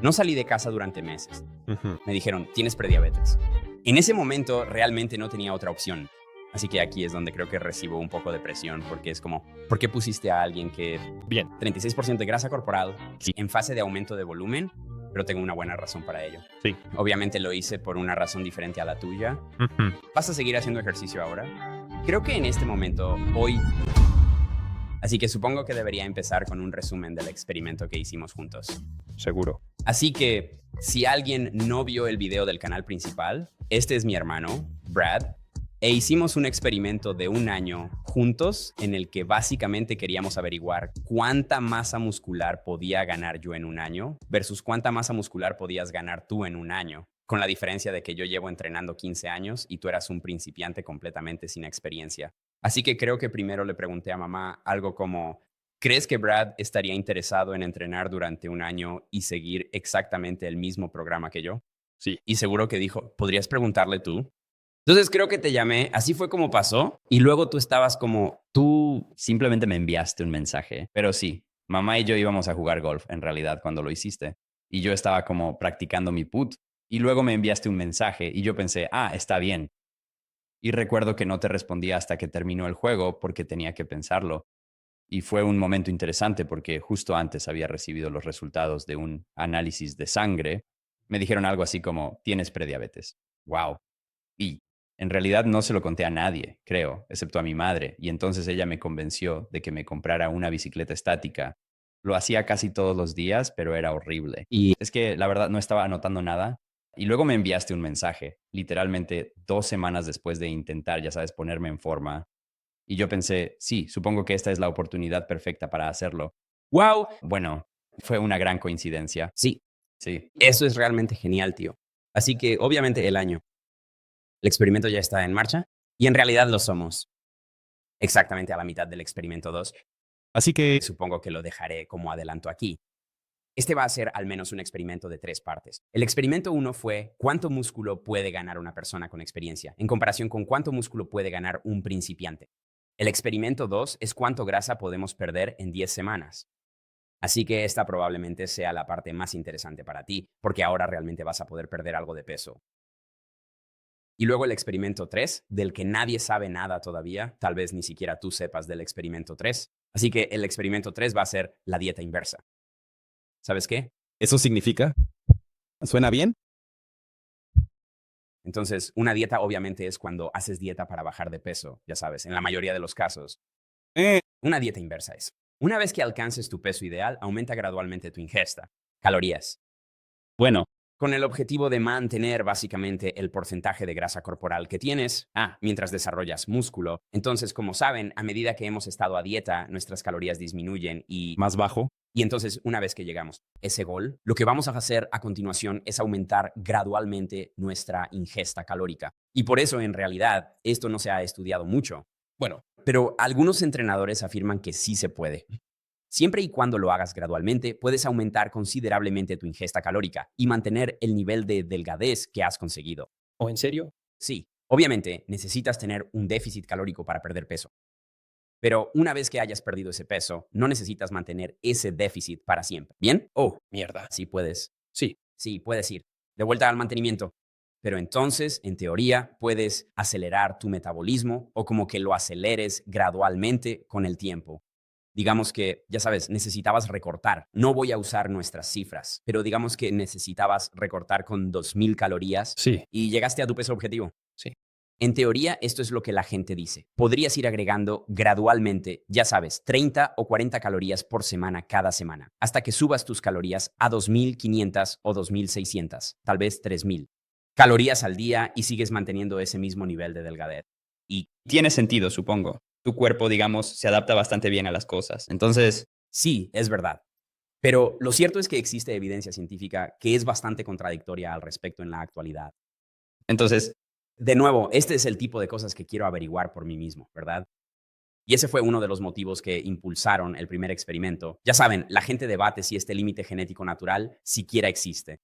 No salí de casa durante meses. Ujú. Me dijeron, tienes prediabetes. En ese momento realmente no tenía otra opción. Así que aquí es donde creo que recibo un poco de presión, porque es como, ¿por qué pusiste a alguien que Bien. 36% de grasa corporal Sí. en fase de aumento de volumen? Pero tengo una buena razón para ello. Sí. Obviamente lo hice por una razón diferente a la tuya. Ujú. ¿Vas a seguir haciendo ejercicio ahora? Creo que en este momento, hoy... Así que supongo que debería empezar con un resumen del experimento que hicimos juntos. Seguro. Así que, si alguien no vio el video del canal principal, este es mi hermano, Brad, e hicimos un experimento de 1 año juntos en el que básicamente queríamos averiguar cuánta masa muscular podía ganar yo en 1 año versus cuánta masa muscular podías ganar tú en 1 año, con la diferencia de que yo llevo entrenando 15 años y tú eras un principiante completamente sin experiencia. Así que creo que primero le pregunté a mamá algo como, ¿crees que Brad estaría interesado en entrenar durante 1 año y seguir exactamente el mismo programa que yo? Sí. Y seguro que dijo, ¿podrías preguntarle tú? Entonces creo que te llamé, así fue como pasó, y luego tú estabas como, tú simplemente me enviaste un mensaje. Pero sí, mamá y yo íbamos a jugar golf en realidad cuando lo hiciste. Y yo estaba como practicando mi put. Y luego me enviaste un mensaje y yo pensé, está bien. Y recuerdo que no te respondí hasta que terminó el juego porque tenía que pensarlo. Y fue un momento interesante porque justo antes había recibido los resultados de un análisis de sangre. Me dijeron algo así como, tienes prediabetes. Wow. Y en realidad no se lo conté a nadie, creo, excepto a mi madre. Y entonces ella me convenció de que me comprara una bicicleta estática. Lo hacía casi todos los días, pero era horrible. Y es que la verdad no estaba anotando nada. Y luego me enviaste un mensaje, literalmente 2 semanas después de intentar, ya sabes, ponerme en forma. Y yo pensé, sí, supongo que esta es la oportunidad perfecta para hacerlo. ¡Wow! Bueno, fue una gran coincidencia. Sí, sí. Eso es realmente genial, tío. Así que obviamente el año. El experimento ya está en marcha y en realidad lo somos exactamente a la mitad del experimento 2. Así que, Supongo que lo dejaré como adelanto aquí. Este va a ser al menos un experimento de 3 partes. El experimento 1 fue cuánto músculo puede ganar una persona con experiencia en comparación con cuánto músculo puede ganar un principiante. El experimento 2 es cuánto grasa podemos perder en 10 semanas. Así que esta probablemente sea la parte más interesante para ti, porque ahora realmente vas a poder perder algo de peso. Y luego el experimento 3, del que nadie sabe nada todavía, tal vez ni siquiera tú sepas del experimento 3. Así que el experimento 3 va a ser la dieta inversa. ¿Sabes qué? ¿eso significa? ¿Suena bien? Entonces, una dieta obviamente es cuando haces dieta para bajar de peso, ya sabes, en la mayoría de los casos. Eh, Una dieta inversa es, una vez que alcances tu peso ideal, aumenta gradualmente tu ingesta, calorías, bueno, con el objetivo de mantener básicamente el porcentaje de grasa corporal que tienes, mientras desarrollas músculo. Entonces, como saben, a medida que hemos estado a dieta, nuestras calorías disminuyen más bajo. y entonces, una vez que llegamos a ese gol, lo que vamos a hacer a continuación es aumentar gradualmente nuestra ingesta calórica. Y por eso, en realidad, esto no se ha estudiado mucho. Bueno, pero algunos entrenadores afirman que sí se puede. Siempre y cuando lo hagas gradualmente, puedes aumentar considerablemente tu ingesta calórica y mantener el nivel de delgadez que has conseguido. ¿O en serio? Sí, obviamente necesitas tener un déficit calórico para perder peso. Pero una vez que hayas perdido ese peso, no necesitas mantener ese déficit para siempre. ¿Bien? Oh, mierda. Sí puedes. Sí. Sí, puedes ir. De vuelta al mantenimiento. Pero entonces, en teoría, puedes acelerar tu metabolismo o como que lo aceleres gradualmente con el tiempo. Digamos que, ya sabes, necesitabas recortar. No voy a usar nuestras cifras, pero digamos que necesitabas recortar con 2000 calorías Sí. y llegaste a tu peso objetivo. Sí. En teoría, esto es lo que la gente dice. Podrías ir agregando gradualmente, ya sabes, 30 o 40 calorías por semana cada semana, hasta que subas tus calorías a 2500 o 2600, tal vez 3000 calorías al día y sigues manteniendo ese mismo nivel de delgadez. Y Tiene sentido, supongo. Tu cuerpo, digamos, se adapta bastante bien a las cosas. Entonces, sí, es verdad. Pero lo cierto es que existe evidencia científica que es bastante contradictoria al respecto en la actualidad. entonces, De nuevo, este es el tipo de cosas que quiero averiguar por mí mismo, ¿verdad? Y ese fue uno de los motivos que impulsaron el primer experimento. Ya saben, la gente debate si este límite genético natural siquiera existe,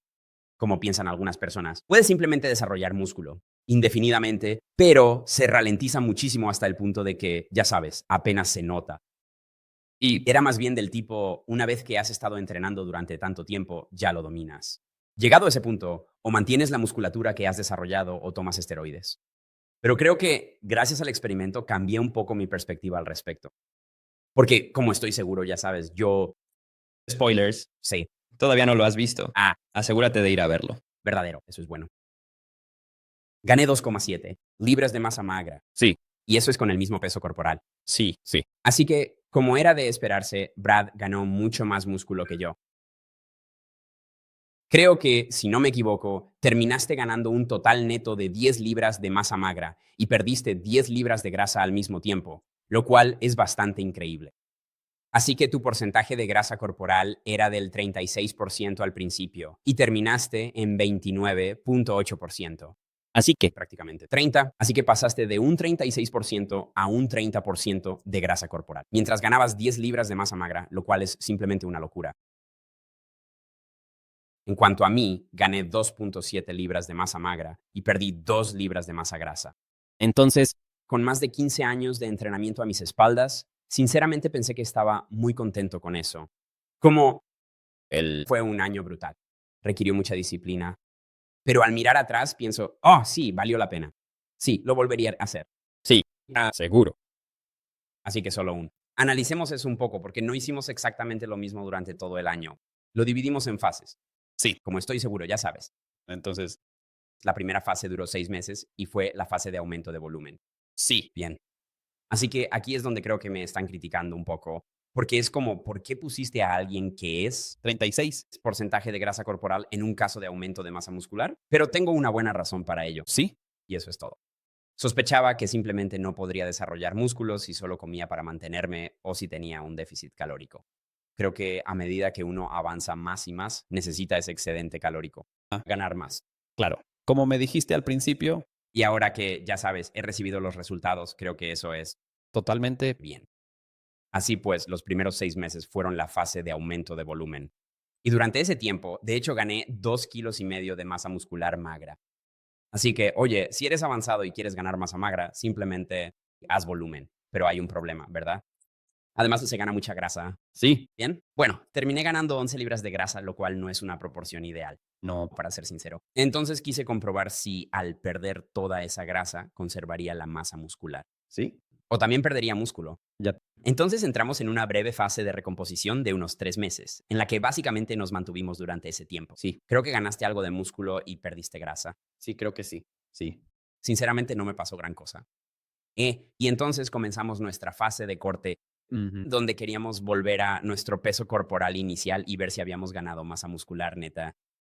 como piensan algunas personas. Puedes simplemente desarrollar músculo indefinidamente, pero se ralentiza muchísimo hasta el punto de que, ya sabes, apenas se nota. Y era más bien del tipo, una vez que has estado entrenando durante tanto tiempo, ya lo dominas. Llegado a ese punto, o mantienes la musculatura que has desarrollado o tomas esteroides. Pero creo que gracias al experimento cambié un poco mi perspectiva al respecto. Porque, como estoy seguro, ya sabes, yo Spoilers. sé, Todavía no lo has visto. Asegúrate de ir a verlo. verdadero, eso es bueno. Gané 2,7 libras de masa magra. Sí. Y eso es con el mismo peso corporal. Sí. Así que, como era de esperarse, Brad ganó mucho más músculo que yo. Creo que, si no me equivoco, terminaste ganando un total neto de 10 libras de masa magra y perdiste 10 libras de grasa al mismo tiempo, lo cual es bastante increíble. Así que tu porcentaje de grasa corporal era del 36% al principio y terminaste en 29,8%. Así que, Prácticamente 30. Así que pasaste de un 36% a un 30% de grasa corporal, mientras ganabas 10 libras de masa magra, lo cual es simplemente una locura. En cuanto a mí, gané 2,7 libras de masa magra y perdí 2 libras de masa grasa. entonces, Con más de 15 años de entrenamiento a mis espaldas, sinceramente pensé que estaba muy contento con eso. Como fue un año brutal. Requirió mucha disciplina. Pero al mirar atrás pienso, oh, sí, valió la pena. Sí, lo volvería a hacer. sí, seguro. Así que solo un. Analicemos eso un poco, porque no hicimos exactamente lo mismo durante todo el año. Lo dividimos en fases. Sí. Como estoy seguro, ya sabes. Entonces, La primera fase duró 6 meses y fue la fase de aumento de volumen. sí. Bien. Así que aquí es donde creo que me están criticando un poco, porque es como, ¿por qué pusiste a alguien que es 36. porcentaje de grasa corporal en un caso de aumento de masa muscular? Pero tengo una buena razón para ello, Sí. y eso es todo. Sospechaba que simplemente no podría desarrollar músculos si solo comía para mantenerme o si tenía un déficit calórico. Creo que a medida que uno avanza más y más, necesita ese excedente calórico, ganar más. Claro. Como me dijiste al principio, Y ahora que, ya sabes, he recibido los resultados, creo que eso es totalmente. bien. Así pues, los primeros 6 meses fueron la fase de aumento de volumen. Y durante ese tiempo, de hecho, gané 2,5 kilos de masa muscular magra. Así que, oye, si eres avanzado y quieres ganar masa magra, simplemente haz volumen. Pero hay un problema, ¿verdad? Además, se gana mucha grasa. Sí. Bien. Bueno, terminé ganando 11 libras de grasa, lo cual no es una proporción ideal, No. para ser sincero. Entonces quise comprobar si al perder toda esa grasa conservaría la masa muscular. Sí. O también perdería músculo. Ya. Entonces entramos en una breve fase de recomposición de unos 3 meses, en la que básicamente nos mantuvimos durante ese tiempo. Sí. Creo que ganaste algo de músculo y perdiste grasa. Sí, creo que sí. Sí. Sinceramente no me pasó gran cosa. Y entonces comenzamos nuestra fase de corte, Ujú. donde queríamos volver a nuestro peso corporal inicial y ver si habíamos ganado masa muscular neta.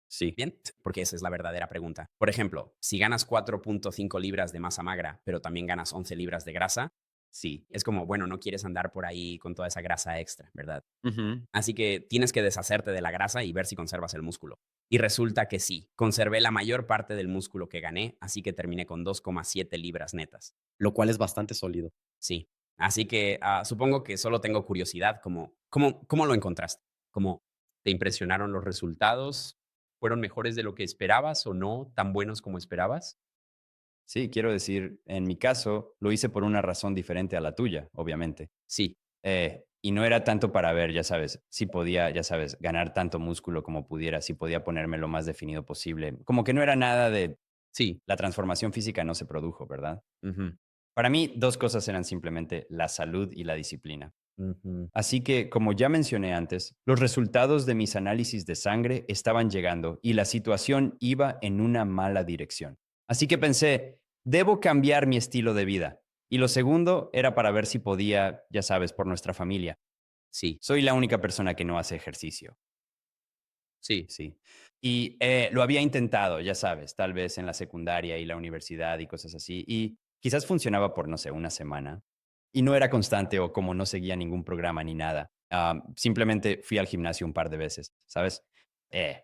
Sí. Bien, porque esa es la verdadera pregunta. Por ejemplo, si ganas 4,5 libras de masa magra, pero también ganas 11 libras de grasa, sí, es como, bueno, no quieres andar por ahí con toda esa grasa extra, ¿verdad? Ujú. Así que tienes que deshacerte de la grasa y ver si conservas el músculo. Y resulta que sí, conservé la mayor parte del músculo que gané, así que terminé con 2,7 libras netas. Lo cual es bastante sólido. Sí. Así que supongo que solo tengo curiosidad, ¿cómo lo encontraste? ¿Cómo te impresionaron los resultados? ¿Fueron mejores de lo que esperabas o no tan buenos como esperabas? Sí, quiero decir, en mi caso, lo hice por una razón diferente a la tuya, obviamente. Sí, Y no era tanto para ver, ya sabes, si podía, ya sabes, ganar tanto músculo como pudiera, si podía ponerme lo más definido posible. Como que no era nada de sí. la transformación física no se produjo, ¿verdad? Ujú, Para mí, dos cosas eran simplemente la salud y la disciplina. ujú. Así que, como ya mencioné antes, los resultados de mis análisis de sangre estaban llegando y la situación iba en una mala dirección. Así que pensé, debo cambiar mi estilo de vida. Y lo segundo era para ver si podía, ya sabes, por nuestra familia. Sí, Soy la única persona que no hace ejercicio. sí. Sí. Y lo había intentado, ya sabes, tal vez en la secundaria y la universidad y cosas así. Y quizás funcionaba por, no sé, una semana. Y no era constante o como no seguía ningún programa ni nada. Simplemente fui al gimnasio un par de veces, ¿sabes?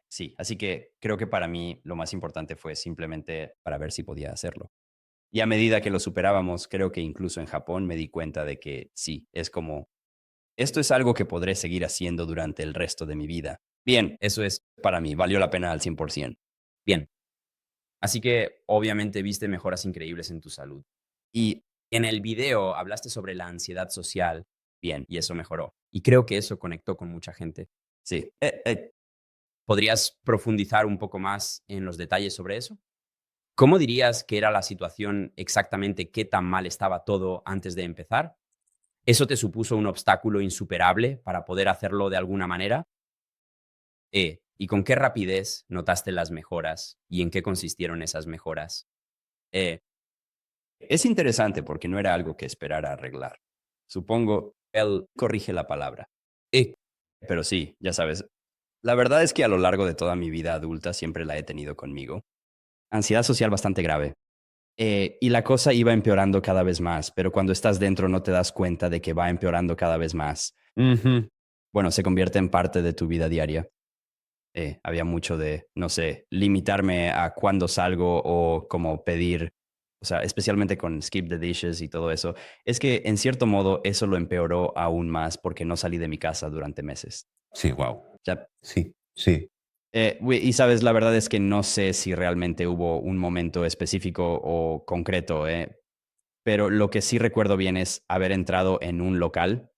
Sí, así que creo que para mí lo más importante fue simplemente para ver si podía hacerlo. Y a medida que lo superábamos, creo que incluso en Japón me di cuenta de que sí, es como, esto es algo que podré seguir haciendo durante el resto de mi vida. Bien, Eso es para mí, valió la pena al 100%. bien. Así que obviamente viste mejoras increíbles en tu salud. Y en el video hablaste sobre la ansiedad social. Bien, y eso mejoró. Y creo que eso conectó con mucha gente. Sí. ¿Podrías profundizar un poco más en los detalles sobre eso? ¿Cómo dirías que era la situación exactamente? ¿Qué tan mal estaba todo antes de empezar? ¿Eso te supuso un obstáculo insuperable para poder hacerlo de alguna manera? ¿Y con qué rapidez notaste las mejoras y en qué consistieron esas mejoras? Eh, Es interesante porque no era algo que esperara arreglar. Supongo, él corrige la palabra. eh, Pero sí, ya sabes, la verdad es que a lo largo de toda mi vida adulta siempre la he tenido conmigo. Ansiedad social bastante grave. Y la cosa iba empeorando cada vez más, pero cuando estás dentro no te das cuenta de que va empeorando cada vez más. Bueno, se convierte en parte de tu vida diaria. Había mucho de, no sé, limitarme a cuándo salgo o como pedir, o sea, especialmente con skip the dishes y todo eso. Es que en cierto modo eso lo empeoró aún más porque no salí de mi casa durante meses. Sí, wow. Ya, Sí, sí. y sabes, la verdad es que no sé si realmente hubo un momento específico o concreto, pero lo que sí recuerdo bien es haber entrado en un local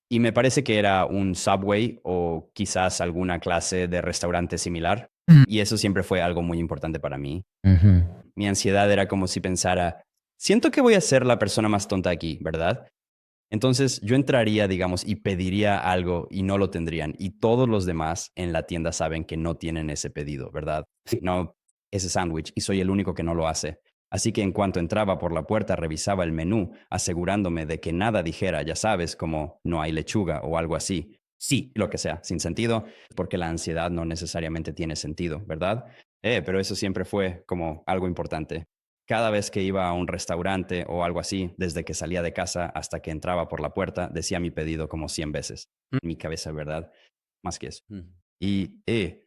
y me parece que era un Subway o quizás alguna clase de restaurante similar. Y eso siempre fue algo muy importante para mí. Mi ansiedad era como si pensara, siento que voy a ser la persona más tonta aquí, ¿verdad? Entonces yo entraría, digamos, y pediría algo y no lo tendrían. Y todos los demás en la tienda saben que no tienen ese pedido, ¿verdad? Sí. No, ese sándwich. Y soy el único que no lo hace. Así que en cuanto entraba por la puerta, revisaba el menú, asegurándome de que nada dijera, ya sabes, como no hay lechuga o algo así. Sí, lo que sea, sin sentido, porque la ansiedad no necesariamente tiene sentido, ¿verdad? Pero eso siempre fue como algo importante. Cada vez que iba a un restaurante o algo así, desde que salía de casa hasta que entraba por la puerta, decía mi pedido como 100 veces. En mi cabeza, ¿verdad? Más que eso. Y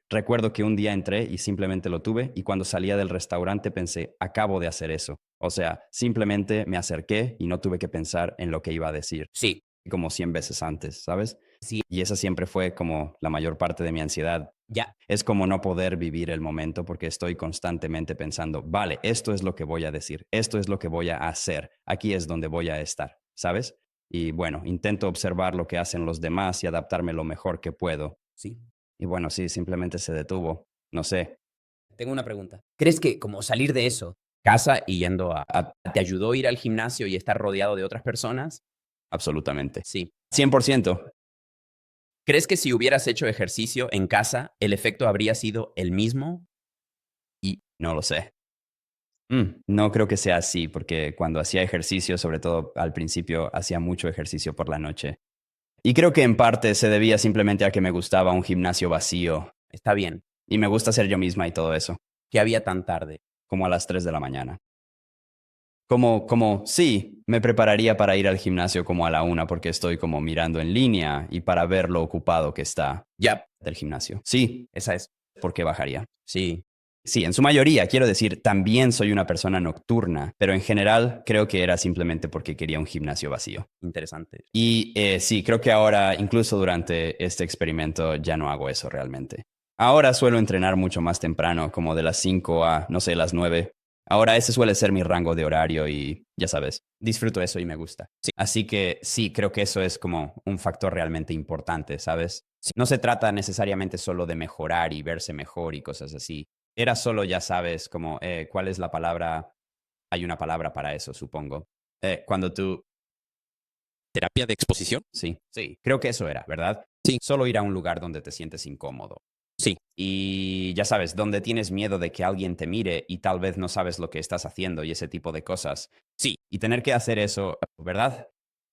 recuerdo que un día entré y simplemente lo tuve y cuando salía del restaurante pensé, acabo de hacer eso. O sea, simplemente me acerqué y no tuve que pensar en lo que iba a decir, sí, como 100 veces antes, ¿sabes? Sí. Y esa siempre fue como la mayor parte de mi ansiedad. ya. Es como no poder vivir el momento porque estoy constantemente pensando, vale, esto es lo que voy a decir, esto es lo que voy a hacer, aquí es donde voy a estar, ¿sabes? Y bueno, intento observar lo que hacen los demás y adaptarme lo mejor que puedo. Sí. Y bueno, sí, simplemente se detuvo. No sé. Tengo una pregunta. ¿Crees que como salir de eso, casa y yendo te ayudó a ir al gimnasio y estar rodeado de otras personas? Absolutamente. Sí. 100%. ¿Crees que si hubieras hecho ejercicio en casa, el efecto habría sido el mismo? Y no lo sé. No creo que sea así, porque cuando hacía ejercicio, sobre todo al principio, hacía mucho ejercicio por la noche. Y creo que en parte se debía simplemente a que me gustaba un gimnasio vacío. Está bien. Y me gusta ser yo misma y todo eso. ¿Qué había tan tarde? Como a las 3 de la mañana. Sí, me prepararía para ir al gimnasio como a la 1 porque estoy como mirando en línea y para ver lo ocupado que está Ya. del gimnasio. Sí, Esa es. ¿por qué bajaría? Sí. Sí, en su mayoría, quiero decir, también soy una persona nocturna, pero en general creo que era simplemente porque quería un gimnasio vacío. Interesante. Y sí, creo que ahora, incluso durante este experimento, ya no hago eso realmente. Ahora suelo entrenar mucho más temprano, como de las 5 a, no sé, las 9. Ahora ese suele ser mi rango de horario y, ya sabes, disfruto eso y me gusta. Sí. Así que sí, creo que eso es como un factor realmente importante, ¿sabes? No se trata necesariamente solo de mejorar y verse mejor y cosas así. Era solo, ya sabes, como, ¿cuál es la palabra? Hay una palabra para eso, supongo. Cuando tú... ¿Terapia de exposición? Sí, sí, creo que eso era, ¿verdad? Sí. Solo ir a un lugar donde te sientes incómodo. Sí. Y ya sabes, donde tienes miedo de que alguien te mire y tal vez no sabes lo que estás haciendo y ese tipo de cosas. Sí, y tener que hacer eso, ¿verdad?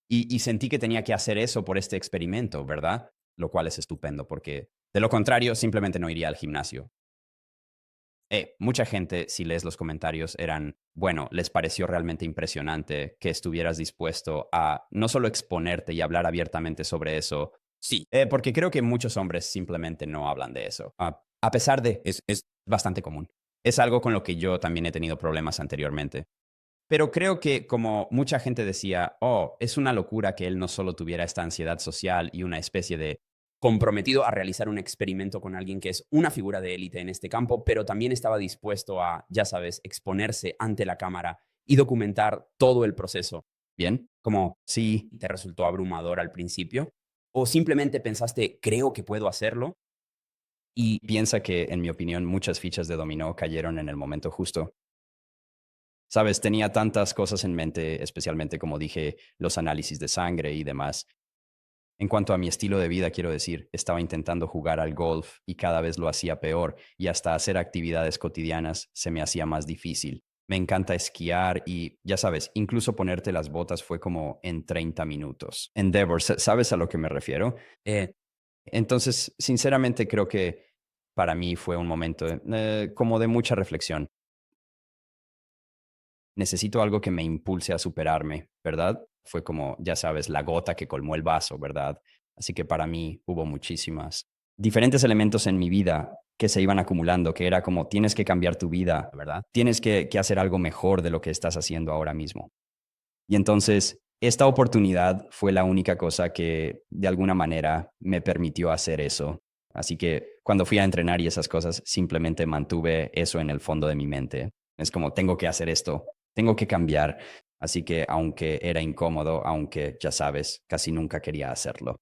Y sentí que tenía que hacer eso por este experimento, ¿verdad? Lo cual es estupendo porque de lo contrario simplemente no iría al gimnasio. Mucha gente, si lees los comentarios, eran, bueno, les pareció realmente impresionante que estuvieras dispuesto a no solo exponerte y hablar abiertamente sobre eso. Sí, porque creo que muchos hombres simplemente no hablan de eso. A pesar de, es bastante común. Es algo con lo que yo también he tenido problemas anteriormente. Pero creo que como mucha gente decía, oh, es una locura que él no solo tuviera esta ansiedad social y una especie de Comprometido a realizar un experimento con alguien que es una figura de élite en este campo, pero también estaba dispuesto a, ya sabes, exponerse ante la cámara y documentar todo el proceso. bien, Como sí, te resultó abrumador al principio, ¿O simplemente pensaste, creo que puedo hacerlo? Y piensa que, en mi opinión, muchas fichas de dominó cayeron en el momento justo. Sabes, tenía tantas cosas en mente, especialmente como dije, los análisis de sangre y demás. En cuanto a mi estilo de vida, quiero decir, estaba intentando jugar al golf y cada vez lo hacía peor y hasta hacer actividades cotidianas se me hacía más difícil. Me encanta esquiar y, ya sabes, incluso ponerte las botas fue como en 30 minutos. Endeavor, ¿sabes a lo que me refiero? Eh, Entonces, sinceramente creo que para mí fue un momento como de mucha reflexión. Necesito algo que me impulse a superarme, ¿verdad? Fue como, ya sabes, la gota que colmó el vaso, ¿verdad? Así que para mí hubo muchísimas diferentes elementos en mi vida que se iban acumulando, que era como, tienes que cambiar tu vida, ¿verdad? Tienes que hacer algo mejor de lo que estás haciendo ahora mismo. Y entonces, esta oportunidad fue la única cosa que de alguna manera me permitió hacer eso. Así que cuando fui a entrenar y esas cosas, simplemente mantuve eso en el fondo de mi mente. Es como, tengo que hacer esto, tengo que cambiar. Así que aunque era incómodo, aunque ya sabes, casi nunca quería hacerlo.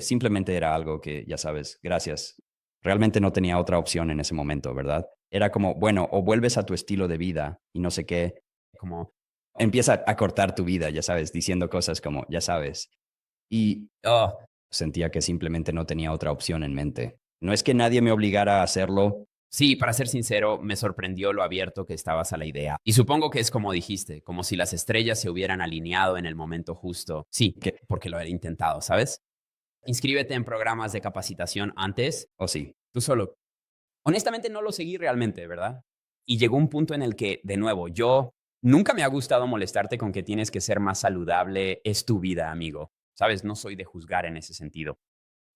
Simplemente era algo que, ya sabes, gracias. Realmente no tenía otra opción en ese momento, ¿verdad? Era como, bueno, o vuelves a tu estilo de vida y no sé qué, como empieza a cortar tu vida, ya sabes, diciendo cosas como, ya sabes. Y oh, sentía que simplemente no tenía otra opción en mente. No es que nadie me obligara a hacerlo. sí, para ser sincero, me sorprendió lo abierto que estabas a la idea. Y supongo que es como dijiste, como si las estrellas se hubieran alineado en el momento justo. Sí, porque lo he intentado, ¿sabes? Inscríbete en programas de capacitación antes. O sí, Tú solo. Honestamente no lo seguí realmente, ¿verdad? Y llegó un punto en el que, de nuevo, yo nunca me ha gustado molestarte con que tienes que ser más saludable, es tu vida, amigo. ¿Sabes? No soy de juzgar en ese sentido.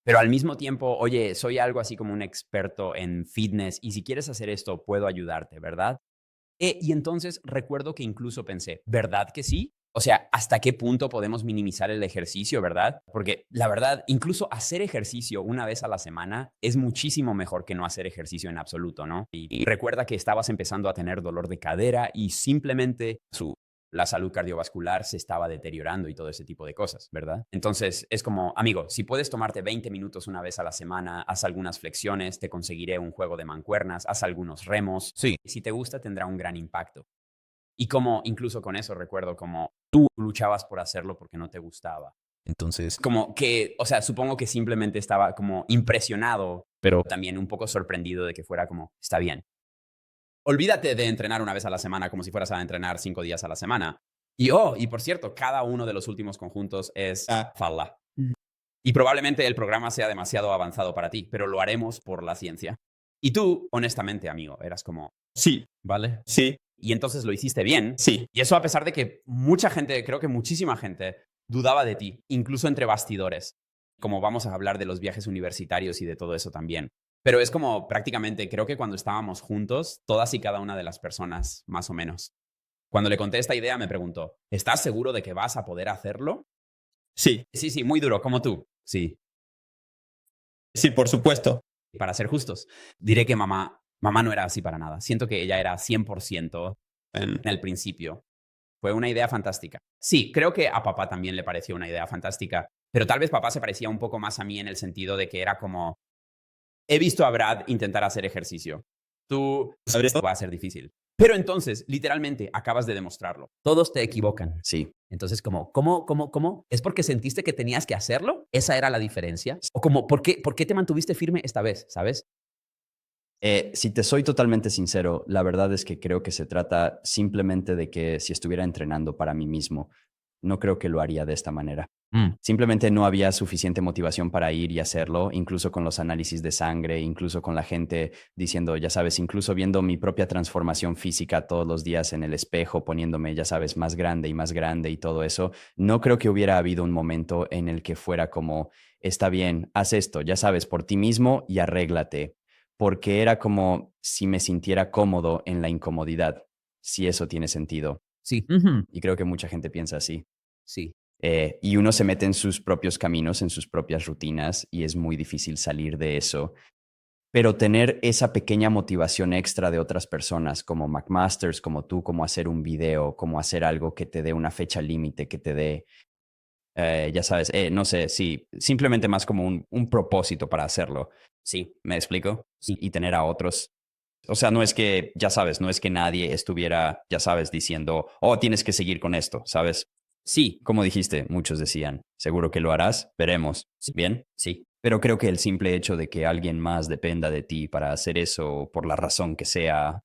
Pero al mismo tiempo, oye, soy algo así como un experto en fitness y si quieres hacer esto, puedo ayudarte, ¿verdad? Y entonces recuerdo que incluso pensé, ¿verdad que sí? O sea, ¿hasta qué punto podemos minimizar el ejercicio, verdad? Porque la verdad, incluso hacer ejercicio una vez a la semana es muchísimo mejor que no hacer ejercicio en absoluto, ¿no? Y recuerda que estabas empezando a tener dolor de cadera y simplemente la salud cardiovascular se estaba deteriorando y todo ese tipo de cosas, ¿verdad? Entonces es como, amigo, si puedes tomarte 20 minutos una vez a la semana, haz algunas flexiones, te conseguiré un juego de mancuernas, haz algunos remos. Sí. Si te gusta, tendrá un gran impacto. Y como incluso con eso recuerdo como tú luchabas por hacerlo porque no te gustaba. Entonces, Como que, o sea, supongo que simplemente estaba como impresionado, pero también un poco sorprendido de que fuera como, está bien. Olvídate de entrenar una vez a la semana como si fueras a entrenar 5 días a la semana. Y por cierto, cada uno de los últimos conjuntos es Falla. Y probablemente el programa sea demasiado avanzado para ti, pero lo haremos por la ciencia. Y tú, honestamente, amigo, eras como, Sí, ¿vale? sí, Y entonces lo hiciste bien. sí. Y eso a pesar de que mucha gente, creo que muchísima gente, dudaba de ti, incluso entre bastidores. Como vamos a hablar de los viajes universitarios y de todo eso también. Pero es como prácticamente, creo que cuando estábamos juntos, todas y cada una de las personas, más o menos. Cuando le conté esta idea, me preguntó, ¿estás seguro de que vas a poder hacerlo? Sí, Sí, sí, muy duro, como tú. Sí, sí, por supuesto. para ser justos. Diré que mamá no era así para nada. Siento que ella era 100% en el principio. Fue una idea fantástica. Sí, creo que a papá también le pareció una idea fantástica, pero tal vez papá se parecía un poco más a mí en el sentido de que era como, he visto a Brad intentar hacer ejercicio. Tú ¿Sabes esto? va a ser difícil. Pero entonces, literalmente, acabas de demostrarlo. Todos te equivocan. sí. Entonces, como, ¿cómo? ¿Es porque sentiste que tenías que hacerlo? ¿Esa era la diferencia? O como, ¿por qué te mantuviste firme esta vez? ¿Sabes? Si te soy totalmente sincero, la verdad es que creo que se trata simplemente de que si estuviera entrenando para mí mismo, no creo que lo haría de esta manera. Simplemente no había suficiente motivación para ir y hacerlo, incluso con los análisis de sangre, incluso con la gente diciendo, ya sabes, incluso viendo mi propia transformación física todos los días en el espejo, poniéndome, ya sabes, más grande y todo eso. No creo que hubiera habido un momento en el que fuera como, está bien, haz esto, ya sabes, por ti mismo y arréglate, porque era como si me sintiera cómodo en la incomodidad, si eso tiene sentido. Sí. Y creo que mucha gente piensa así. Sí. Y uno se mete en sus propios caminos, en sus propias rutinas, y es muy difícil salir de eso. pero tener esa pequeña motivación extra de otras personas como McMasters, como tú, como hacer un video, como hacer algo que te dé una fecha límite, que te dé, ya sabes, no sé, sí, simplemente más como un propósito para hacerlo. Sí, ¿Me explico? Sí. Y tener a otros. O sea, no es que, ya sabes, no es que nadie estuviera, ya sabes, diciendo, oh, tienes que seguir con esto, ¿sabes? sí, Como dijiste, muchos decían, seguro que lo harás, veremos. Sí. ¿Bien? sí. Pero creo que el simple hecho de que alguien más dependa de ti para hacer eso, por la razón que sea,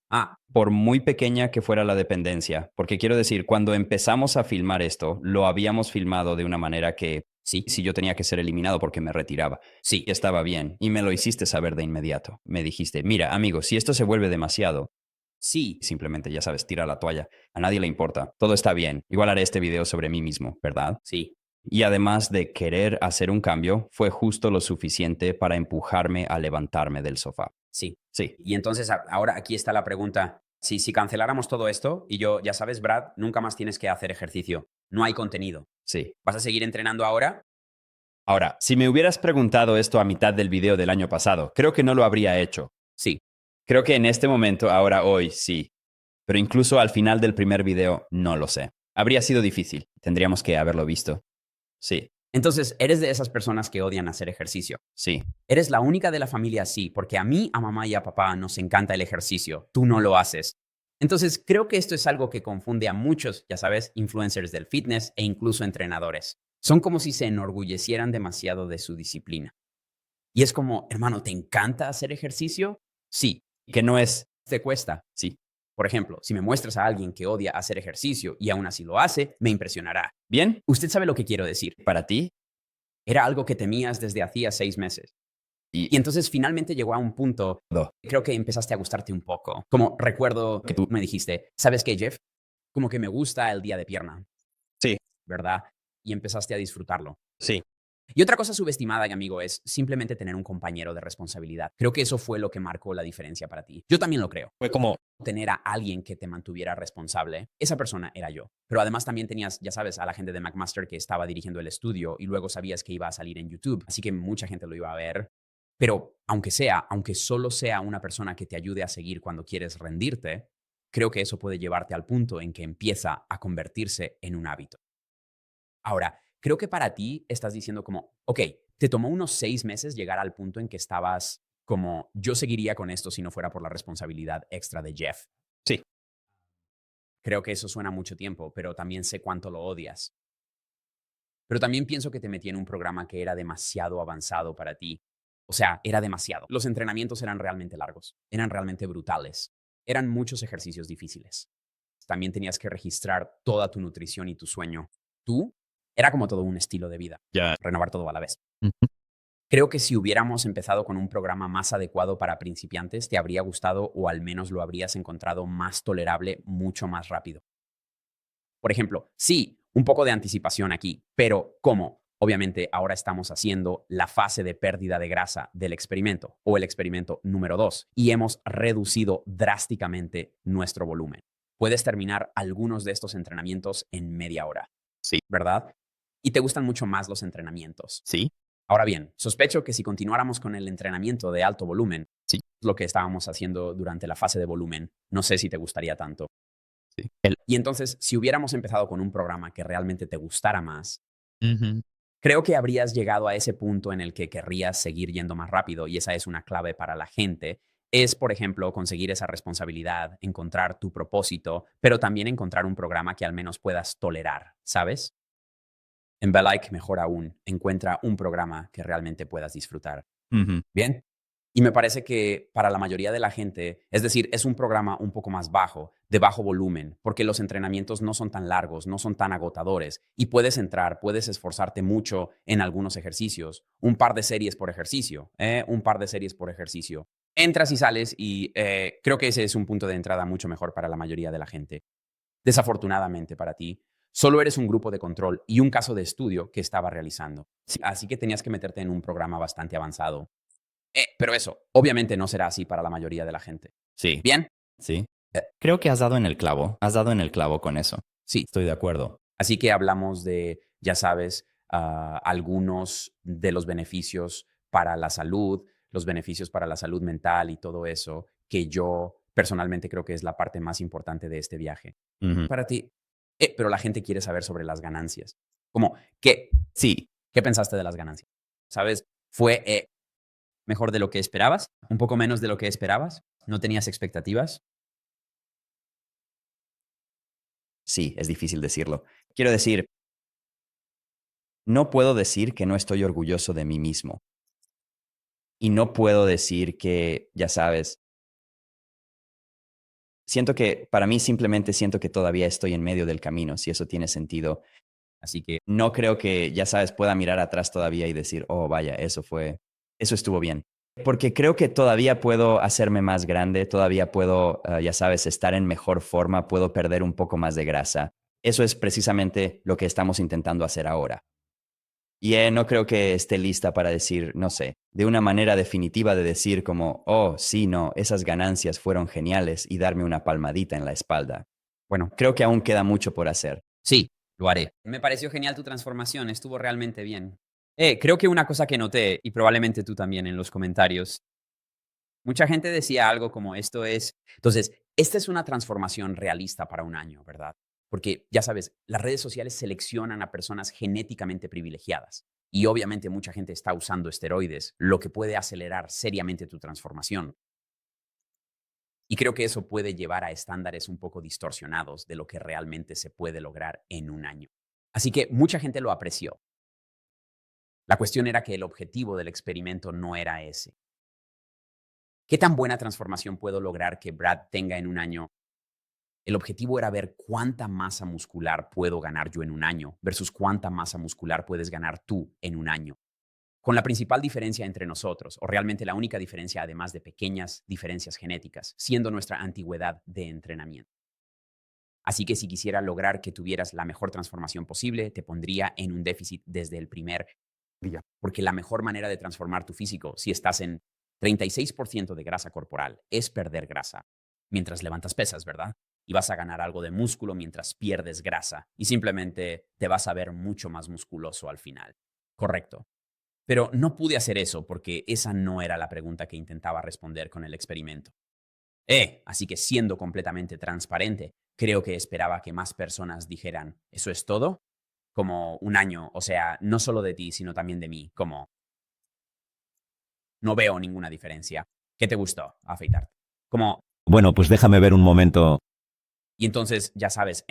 por muy pequeña que fuera la dependencia, porque quiero decir, cuando empezamos a filmar esto, lo habíamos filmado de una manera que Sí. si yo tenía que ser eliminado porque me retiraba, Sí. estaba bien y me lo hiciste saber de inmediato. Me dijiste, mira, amigo, si esto se vuelve demasiado, Sí. simplemente, ya sabes, tira la toalla. A nadie le importa. Todo está bien. Igual haré este video sobre mí mismo, ¿verdad? Sí. Y además de querer hacer un cambio, fue justo lo suficiente para empujarme a levantarme del sofá. Sí. Sí. Y entonces ahora aquí está la pregunta. Si canceláramos todo esto y yo, ya sabes, Brad, nunca más tienes que hacer ejercicio. No hay contenido. Sí. ¿Vas a seguir entrenando ahora? Ahora, si me hubieras preguntado esto a mitad del video del año pasado, creo que no lo habría hecho. Sí. Creo que en este momento, ahora, hoy, sí. Pero incluso al final del primer video, no lo sé. Habría sido difícil. Tendríamos que haberlo visto. Sí, Entonces, eres de esas personas que odian hacer ejercicio. sí. Eres la única de la familia así, porque a mí, a mamá y a papá nos encanta el ejercicio. Tú no lo haces. Entonces, creo que esto es algo que confunde a muchos, ya sabes, influencers del fitness e incluso entrenadores. Son como si se enorgullecieran demasiado de su disciplina. Y es como, hermano, ¿te encanta hacer ejercicio? Sí. Que no es. ¿Te cuesta? Sí. Por ejemplo, si me muestras a alguien que odia hacer ejercicio y aún así lo hace, me impresionará. ¿Bien? Usted sabe lo que quiero decir. ¿Para ti? Era algo que temías desde hacía 6 meses. Y Y entonces finalmente llegó a un punto, creo que empezaste a gustarte un poco. Como recuerdo que tú me dijiste, ¿sabes qué, Jeff? Como que me gusta el día de pierna. Sí. ¿Verdad? Y empezaste a disfrutarlo. Sí. Y otra cosa subestimada, amigo, es simplemente tener un compañero de responsabilidad. Creo que eso fue lo que marcó la diferencia para ti. Yo también lo creo. Fue como, Tener a alguien que te mantuviera responsable. Esa persona era yo. Pero además también tenías, ya sabes, a la gente de McMaster que estaba dirigiendo el estudio y luego sabías que iba a salir en YouTube. Así que mucha gente lo iba a ver. Pero aunque solo sea una persona que te ayude a seguir cuando quieres rendirte, creo que eso puede llevarte al punto en que empieza a convertirse en un hábito. Ahora, creo que para ti estás diciendo como, ok, te tomó unos 6 meses llegar al punto en que estabas como, yo seguiría con esto si no fuera por la responsabilidad extra de Jeff. Sí. Creo que eso suena mucho tiempo, pero también sé cuánto lo odias. Pero también pienso que te metí en un programa que era demasiado avanzado para ti. O sea, era demasiado. Los entrenamientos eran realmente largos, eran realmente brutales, eran muchos ejercicios difíciles. También tenías que registrar toda tu nutrición y tu sueño. Tú era como todo un estilo de vida, Ya. renovar todo a la vez. Ujú. Creo que si hubiéramos empezado con un programa más adecuado para principiantes, te habría gustado o al menos lo habrías encontrado más tolerable mucho más rápido. Por ejemplo, sí, un poco de anticipación aquí, pero ¿cómo? Obviamente ahora estamos haciendo la fase de pérdida de grasa del experimento o el experimento número 2 y hemos reducido drásticamente nuestro volumen. Puedes terminar algunos de estos entrenamientos en media hora. Sí. ¿Verdad? Y te gustan mucho más los entrenamientos. Sí. Ahora bien, sospecho que si continuáramos con el entrenamiento de alto volumen, Sí. lo que estábamos haciendo durante la fase de volumen, no sé si te gustaría tanto. Sí. Y entonces, si hubiéramos empezado con un programa que realmente te gustara más, Ujú. creo que habrías llegado a ese punto en el que querrías seguir yendo más rápido y esa es una clave para la gente. Es, por ejemplo, conseguir esa responsabilidad, encontrar tu propósito, pero también encontrar un programa que al menos puedas tolerar, ¿sabes? En Belike, mejor aún, encuentra un programa que realmente puedas disfrutar. Ujú. Bien. Y me parece que para la mayoría de la gente, es decir, es un programa un poco más bajo, de bajo volumen, porque los entrenamientos no son tan largos, no son tan agotadores y puedes entrar, puedes esforzarte mucho en algunos ejercicios, un par de series por ejercicio, un par de series por ejercicio. Entras y sales y creo que ese es un punto de entrada mucho mejor para la mayoría de la gente. Desafortunadamente para ti, solo eres un grupo de control y un caso de estudio que estaba realizando. Así que tenías que meterte en un programa bastante avanzado. Pero eso, obviamente no será así para la mayoría de la gente. Sí. ¿Bien? Sí. Creo que has dado en el clavo. Has dado en el clavo con eso. Sí. Estoy de acuerdo. Así que hablamos de, ya sabes, algunos de los beneficios para la salud, los beneficios para la salud mental y todo eso, que yo personalmente creo que es la parte más importante de este viaje. Ujú. Para ti, pero la gente quiere saber sobre las ganancias. Como, ¿qué pensaste de las ganancias? ¿Sabes? ¿Fue mejor de lo que esperabas? ¿Un poco menos de lo que esperabas? ¿No tenías expectativas? Sí, es difícil decirlo. Quiero decir, no puedo decir que no estoy orgulloso de mí mismo. Y no puedo decir que, ya sabes, siento que para mí simplemente siento que todavía estoy en medio del camino, si eso tiene sentido. Así que no creo que, ya sabes, pueda mirar atrás todavía y decir, oh, vaya, eso estuvo bien. Porque creo que todavía puedo hacerme más grande, todavía puedo, ya sabes, estar en mejor forma, puedo perder un poco más de grasa. Eso es precisamente lo que estamos intentando hacer ahora. Y no creo que esté lista para decir, no sé, de una manera definitiva de decir como, oh, sí, no, esas ganancias fueron geniales y darme una palmadita en la espalda. Bueno, creo que aún queda mucho por hacer. Sí, lo haré. Me pareció genial tu transformación, estuvo realmente bien. Creo que una cosa que noté, y probablemente tú también en los comentarios, mucha gente decía algo como esto es, entonces, esta es una transformación realista para un año, ¿verdad? Porque ya sabes, las redes sociales seleccionan a personas genéticamente privilegiadas y obviamente mucha gente está usando esteroides, lo que puede acelerar seriamente tu transformación. Y creo que eso puede llevar a estándares un poco distorsionados de lo que realmente se puede lograr en un año. Así que mucha gente lo apreció. La cuestión era que el objetivo del experimento no era ese. ¿Qué tan buena transformación puedo lograr que Brad tenga en un año? El objetivo era ver cuánta masa muscular puedo ganar yo en un año versus cuánta masa muscular puedes ganar tú en un año. Con la principal diferencia entre nosotros, o realmente la única diferencia además de pequeñas diferencias genéticas, siendo nuestra antigüedad de entrenamiento. Así que si quisiera lograr que tuvieras la mejor transformación posible, te pondría en un déficit desde el primer día. Porque la mejor manera de transformar tu físico, si estás en 36% de grasa corporal, es perder grasa mientras levantas pesas, ¿verdad? Y vas a ganar algo de músculo mientras pierdes grasa y simplemente te vas a ver mucho más musculoso al final. Correcto. Pero no pude hacer eso porque esa no era la pregunta que intentaba responder con el experimento. Así que siendo completamente transparente, creo que esperaba que más personas dijeran, ¿eso es todo? Como un año, o sea, no solo de ti, sino también de mí, como no veo ninguna diferencia. ¿Qué te gustó? Afeitarte. Como, Bueno, pues déjame ver un momento. y entonces, ya sabes,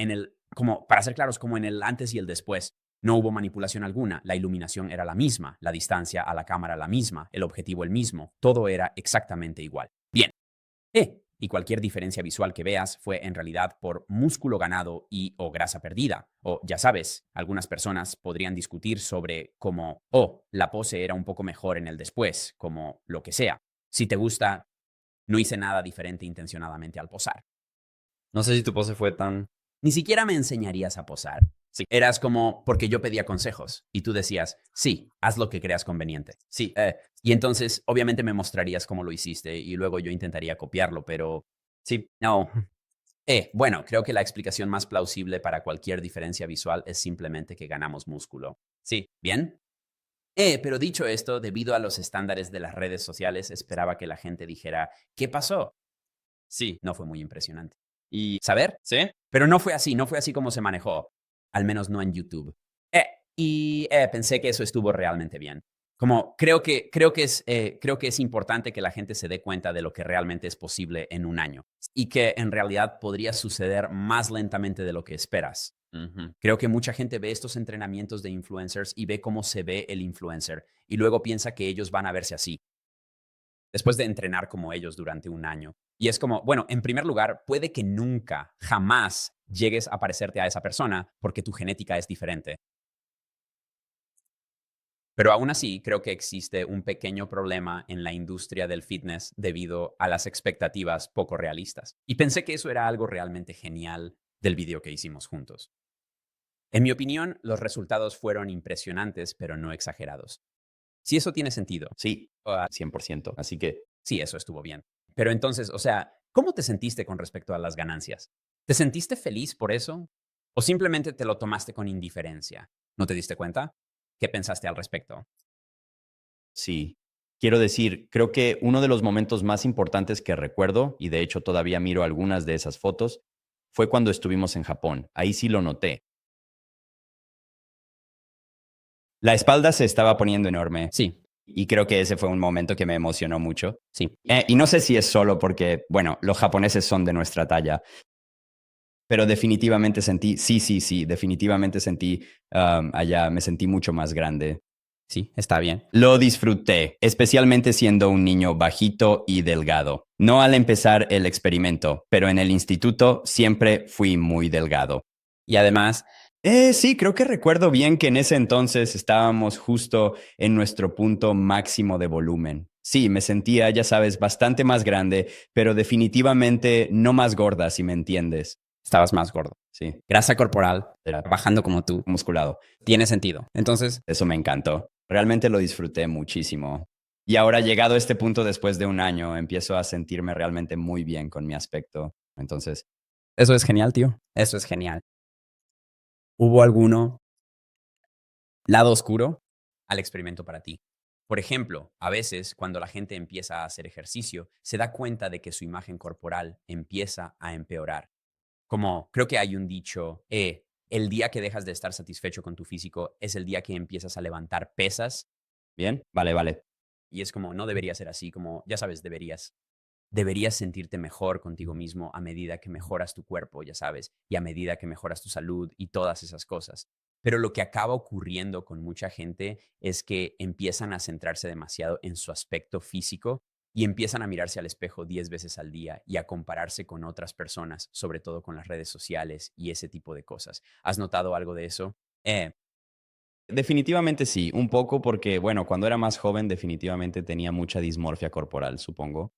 como, para ser claros, como en el antes y el después, no hubo manipulación alguna, la iluminación era la misma, la distancia a la cámara la misma, el objetivo el mismo, todo era exactamente igual. Bien. Y cualquier diferencia visual que veas fue en realidad por músculo ganado y o grasa perdida. O ya sabes, algunas personas podrían discutir sobre cómo, la pose era un poco mejor en el después, como lo que sea. Si te gusta, no hice nada diferente intencionadamente al posar. No sé si tu pose fue tan... Ni siquiera me enseñarías a posar. Sí. Eras como, porque yo pedía consejos y tú decías, sí, haz lo que creas conveniente. Sí, y entonces obviamente me mostrarías cómo lo hiciste y luego yo intentaría copiarlo, pero sí, no. Bueno, creo que la explicación más plausible para cualquier diferencia visual es simplemente que ganamos músculo. Sí, ¿bien? Pero dicho esto, debido a los estándares de las redes sociales, esperaba que la gente dijera, ¿qué pasó? Sí, no fue muy impresionante. Y, ¿saber? ¿Sí? Pero no fue así como se manejó. Al menos no en YouTube. Y pensé que eso estuvo realmente bien. Como creo que es importante que la gente se dé cuenta de lo que realmente es posible en un año y que en realidad podría suceder más lentamente de lo que esperas. Ujú. Creo que mucha gente ve estos entrenamientos de influencers y ve cómo se ve el influencer y luego piensa que ellos van a verse así después de entrenar como ellos durante un año. Y es como, bueno, en primer lugar, puede que nunca, jamás llegues a parecerte a esa persona porque tu genética es diferente. Pero aún así, creo que existe un pequeño problema en la industria del fitness debido a las expectativas poco realistas. Y pensé que eso era algo realmente genial del video que hicimos juntos. En mi opinión, los resultados fueron impresionantes, pero no exagerados. Si eso tiene sentido. Sí, 100%. Así que Sí, eso estuvo bien. Pero entonces, o sea, ¿cómo te sentiste con respecto a las ganancias? ¿Te sentiste feliz por eso? ¿O simplemente te lo tomaste con indiferencia? ¿No te diste cuenta? ¿Qué pensaste al respecto? sí, Quiero decir, creo que uno de los momentos más importantes que recuerdo, y de hecho todavía miro algunas de esas fotos, fue cuando estuvimos en Japón. Ahí sí lo noté. La espalda se estaba poniendo enorme. Sí, Y creo que ese fue un momento que me emocionó mucho. sí. Y no sé si es solo porque, bueno, los japoneses son de nuestra talla, pero definitivamente sentí, sí, definitivamente sentí allá, me sentí mucho más grande. Sí, está bien. Lo disfruté, especialmente siendo un niño bajito y delgado. No al empezar el experimento, pero en el instituto siempre fui muy delgado. Y además, Sí, creo que recuerdo bien que en ese entonces estábamos justo en nuestro punto máximo de volumen. Sí, me sentía, ya sabes, bastante más grande, pero definitivamente no más gorda, si me entiendes. estabas más gordo. Sí, Grasa corporal, era bajando como tú, musculado. tiene sentido. Entonces, Eso me encantó. Realmente lo disfruté muchísimo. Y ahora, llegado a este punto después de un año, empiezo a sentirme realmente muy bien con mi aspecto. Entonces, eso es genial, tío. Eso es genial. ¿Hubo alguno lado oscuro al experimento para ti? Por ejemplo, a veces cuando la gente empieza a hacer ejercicio, se da cuenta de que su imagen corporal empieza a empeorar. Como creo que hay un dicho, el día que dejas de estar satisfecho con tu físico es el día que empiezas a levantar pesas ¿bien? Vale. y es como, no debería ser así, como, ya sabes, deberías sentirte mejor contigo mismo a medida que mejoras tu cuerpo, ya sabes, y a medida que mejoras tu salud y todas esas cosas. Pero lo que acaba ocurriendo con mucha gente es que empiezan a centrarse demasiado en su aspecto físico y empiezan a mirarse al espejo 10 veces al día y a compararse con otras personas, sobre todo con las redes sociales y ese tipo de cosas. ¿Has notado algo de eso? Definitivamente sí, un poco porque, bueno, cuando era más joven definitivamente tenía mucha dismorfia corporal, supongo.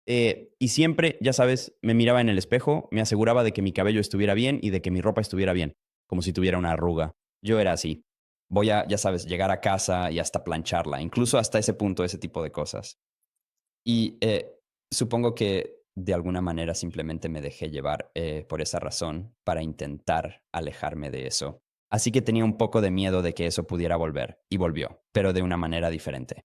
Y siempre, ya sabes, me miraba en el espejo, me aseguraba de que mi cabello estuviera bien y de que mi ropa estuviera bien, como si tuviera una arruga. Yo era así. Voy a, ya sabes, llegar a casa y hasta plancharla, incluso hasta ese punto, ese tipo de cosas. Y supongo que de alguna manera simplemente me dejé llevar por esa razón para intentar alejarme de eso. Así que tenía un poco de miedo de que eso pudiera volver, y volvió, pero de una manera diferente.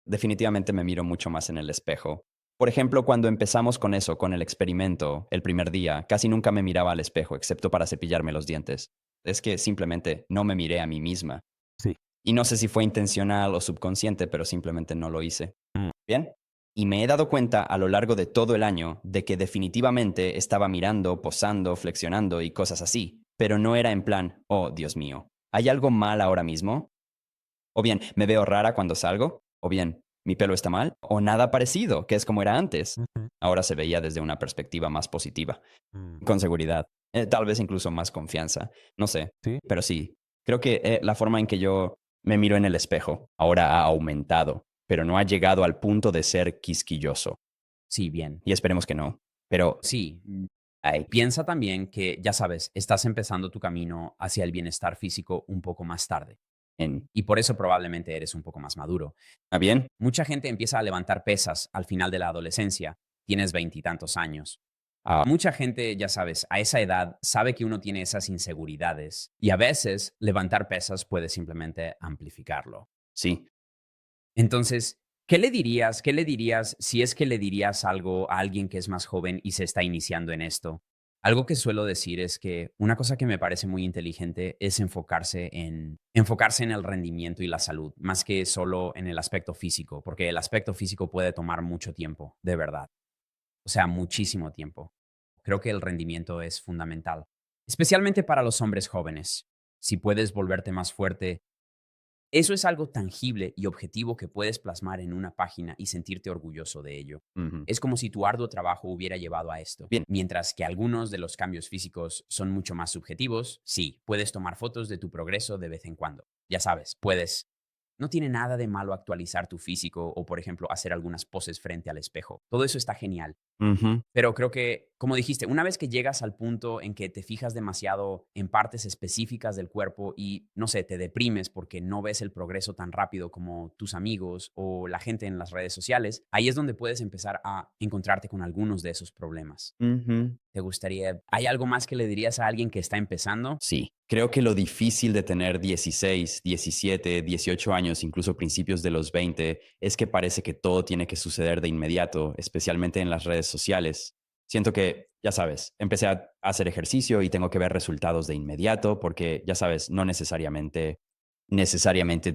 Definitivamente me miro mucho más en el espejo. Por ejemplo, cuando empezamos con eso, con el experimento, el primer día, casi nunca me miraba al espejo, excepto para cepillarme los dientes. Es que simplemente no me miré a mí misma. Sí. Y no sé si fue intencional o subconsciente, pero simplemente no lo hice. Mm. Bien. Y me he dado cuenta a lo largo de todo el año de que definitivamente estaba mirando, posando, flexionando y cosas así, pero no era en plan, oh, Dios mío, ¿hay algo mal ahora mismo? O bien, ¿me veo rara cuando salgo? O bien, ¿mi pelo está mal? O nada parecido, que es como era antes. Ujú. Ahora se veía desde una perspectiva más positiva, Mm. con seguridad, tal vez incluso más confianza, no sé, Sí. pero sí, creo que la forma en que yo me miro en el espejo ahora ha aumentado, pero no ha llegado al punto de ser quisquilloso. Sí, bien. Y esperemos que no, pero Sí. ay, Piensa también que, ya sabes, estás empezando tu camino hacia el bienestar físico un poco más tarde y por eso probablemente eres un poco más maduro. ¿está bien? Mucha gente empieza a levantar pesas al final de la adolescencia. Tienes veintitantos años. Ah, Mucha gente, ya sabes, a esa edad sabe que uno tiene esas inseguridades y a veces levantar pesas puede simplemente amplificarlo. sí. Entonces, ¿qué le dirías? ¿Qué le dirías si es que le dirías algo a alguien que es más joven y se está iniciando en esto? Algo que suelo decir es que una cosa que me parece muy inteligente es enfocarse en el rendimiento y la salud, más que solo en el aspecto físico, porque el aspecto físico puede tomar mucho tiempo, de verdad. O sea, muchísimo tiempo. Creo que el rendimiento es fundamental, especialmente para los hombres jóvenes. Si puedes volverte más fuerte, eso es algo tangible y objetivo que puedes plasmar en una página y sentirte orgulloso de ello. Ujú. Es como si tu arduo trabajo hubiera llevado a esto. Bien. Mientras que algunos de los cambios físicos son mucho más subjetivos, sí, puedes tomar fotos de tu progreso de vez en cuando. Ya sabes, puedes. No tiene nada de malo actualizar tu físico o, por ejemplo, hacer algunas poses frente al espejo. Todo eso está genial. Ujú. Pero creo que, como dijiste, una vez que llegas al punto en que te fijas demasiado en partes específicas del cuerpo y, no sé, te deprimes porque no ves el progreso tan rápido como tus amigos o la gente en las redes sociales, ahí es donde puedes empezar a encontrarte con algunos de esos problemas. Ujú. ¿Te gustaría? ¿Hay algo más que le dirías a alguien que está empezando? Sí, creo que lo difícil de tener 16, 17, 18 años, incluso principios de los 20, es que parece que todo tiene que suceder de inmediato, especialmente en las redes sociales. Siento que, ya sabes, empecé a hacer ejercicio y tengo que ver resultados de inmediato porque, ya sabes, no necesariamente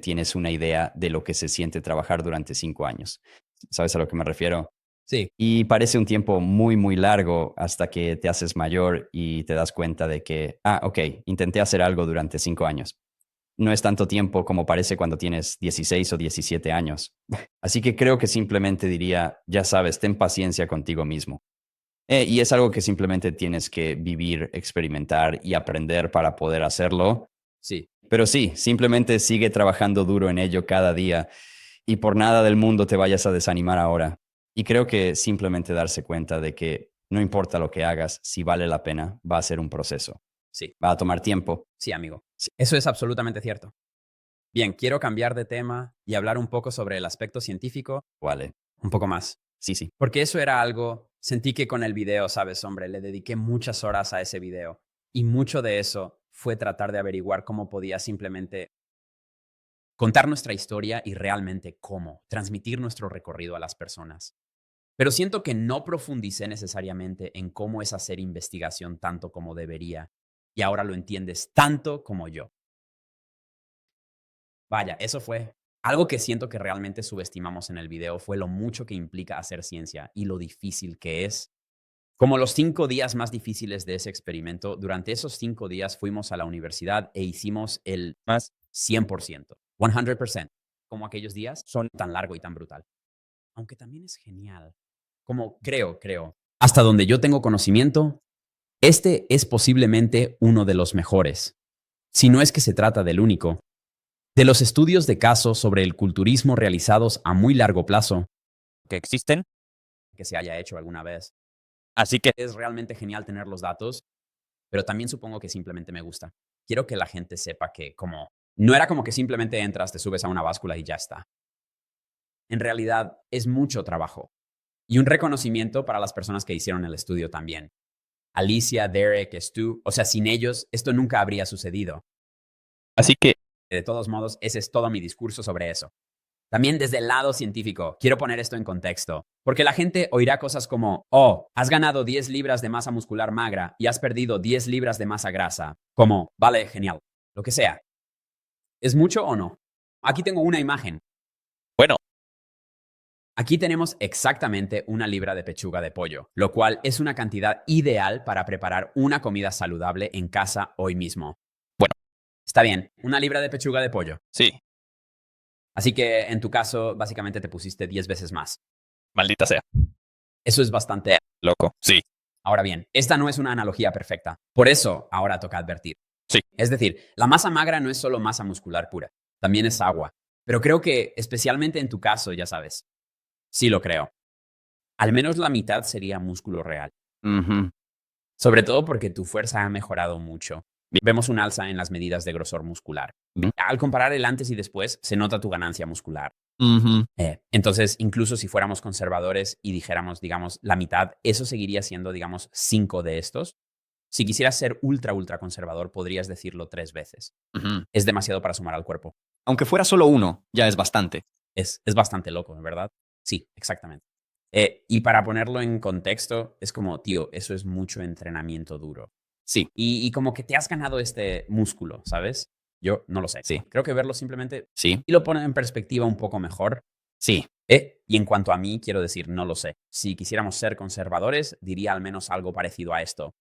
tienes una idea de lo que se siente trabajar durante 5 años. ¿Sabes a lo que me refiero? Sí. Y parece un tiempo muy, muy largo hasta que te haces mayor y te das cuenta de que, ok, intenté hacer algo durante 5 años. No es tanto tiempo como parece cuando tienes 16 o 17 años. Así que creo que simplemente diría, ya sabes, ten paciencia contigo mismo. Y es algo que simplemente tienes que vivir, experimentar y aprender para poder hacerlo. Sí. Pero sí, simplemente sigue trabajando duro en ello cada día y por nada del mundo te vayas a desanimar ahora. Y creo que simplemente darse cuenta de que no importa lo que hagas, si vale la pena, va a ser un proceso. Sí. Va a tomar tiempo. Sí, amigo. Sí. Eso es absolutamente cierto. Bien, quiero cambiar de tema y hablar un poco sobre el aspecto científico. Vale. Un poco más. Sí. Porque eso era algo, sentí que con el video, sabes, hombre, le dediqué muchas horas a ese video. Y mucho de eso fue tratar de averiguar cómo podía simplemente contar nuestra historia y realmente cómo transmitir nuestro recorrido a las personas. Pero siento que no profundicé necesariamente en cómo es hacer investigación tanto como debería. Y ahora lo entiendes tanto como yo. Vaya, eso fue algo que siento que realmente subestimamos en el video, fue lo mucho que implica hacer ciencia y lo difícil que es. Como los 5 días más difíciles de ese experimento, durante esos 5 días fuimos a la universidad e hicimos el más 100%, 100%. Como aquellos días son tan largo y tan brutal. Aunque también es genial. Como creo, hasta donde yo tengo conocimiento, este es posiblemente uno de los mejores. Si no es que se trata del único. De los estudios de caso sobre el culturismo realizados a muy largo plazo Que existen. que se haya hecho alguna vez. Así que Es realmente genial tener los datos, pero también supongo que simplemente me gusta. Quiero que la gente sepa que no era como que simplemente entras, te subes a una báscula y ya está. En realidad es mucho trabajo y un reconocimiento para las personas que hicieron el estudio también. Alicia, Derek, Stu, o sea, sin ellos esto nunca habría sucedido. Así que De todos modos, ese es todo mi discurso sobre eso. También desde el lado científico, quiero poner esto en contexto, porque la gente oirá cosas como, has ganado 10 libras de masa muscular magra y has perdido 10 libras de masa grasa. Como, vale, genial, lo que sea. ¿Es mucho o no? Aquí tengo una imagen. Bueno. Aquí tenemos exactamente 1 libra de pechuga de pollo, lo cual es una cantidad ideal para preparar una comida saludable en casa hoy mismo. Bueno. Está bien, 1 libra de pechuga de pollo. sí, Así que en tu caso, básicamente te pusiste 10 veces más. maldita sea. Eso es bastante. Loco. Sí. Ahora bien, esta no es una analogía perfecta. Por eso, ahora toca advertir. Sí. Es decir, la masa magra no es solo masa muscular pura, también es agua. Pero creo que, especialmente en tu caso, ya sabes, sí lo creo. Al menos la mitad sería músculo real. Sobre todo porque tu fuerza ha mejorado mucho. Vemos un alza en las medidas de grosor muscular. Bien. Al comparar el antes y después, se nota tu ganancia muscular. Entonces, incluso si fuéramos conservadores y dijéramos, digamos, la mitad, eso seguiría siendo, digamos, 5 de estos. Si quisieras ser ultra conservador, podrías decirlo 3 veces. Es demasiado para sumar al cuerpo. Aunque fuera solo uno, ya es bastante. Es bastante loco, ¿verdad? Sí, exactamente. Y para ponerlo en contexto, es como, tío, eso es mucho entrenamiento duro. Sí. Y como que te has ganado este músculo, ¿sabes? Yo no lo sé. Sí. Creo que verlo simplemente Sí. y lo pone en perspectiva un poco mejor. Sí. Y en cuanto a mí, quiero decir, no lo sé. Si quisiéramos ser conservadores, diría al menos algo parecido a esto.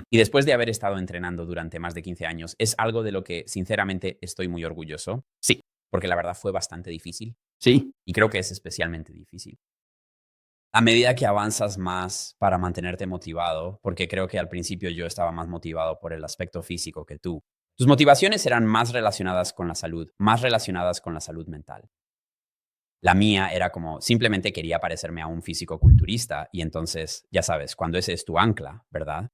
Y después de haber estado entrenando durante más de 15 años, es algo de lo que sinceramente estoy muy orgulloso. Sí. Porque la verdad fue bastante difícil. Sí. Y creo que es especialmente difícil. A medida que avanzas más para mantenerte motivado, porque creo que al principio yo estaba más motivado por el aspecto físico que tú, tus motivaciones eran más relacionadas con la salud, más relacionadas con la salud mental. La mía era como, simplemente quería parecerme a un físico-culturista y entonces, ya sabes, cuando ese es tu ancla, ¿verdad?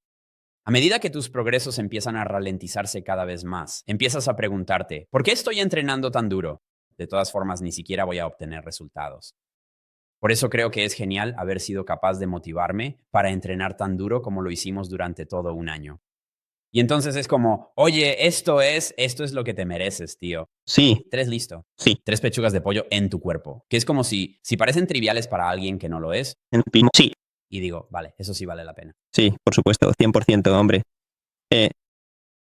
A medida que tus progresos empiezan a ralentizarse cada vez más, empiezas a preguntarte, ¿por qué estoy entrenando tan duro? De todas formas, ni siquiera voy a obtener resultados. Por eso creo que es genial haber sido capaz de motivarme para entrenar tan duro como lo hicimos durante todo un año. Y entonces es como, oye, esto es lo que te mereces, tío. Sí, 3 listo. sí. 3 pechugas de pollo en tu cuerpo. Que es como si parecen triviales para alguien que no lo es. Sí, Y digo, vale, eso sí vale la pena. sí, por supuesto, 100%, hombre.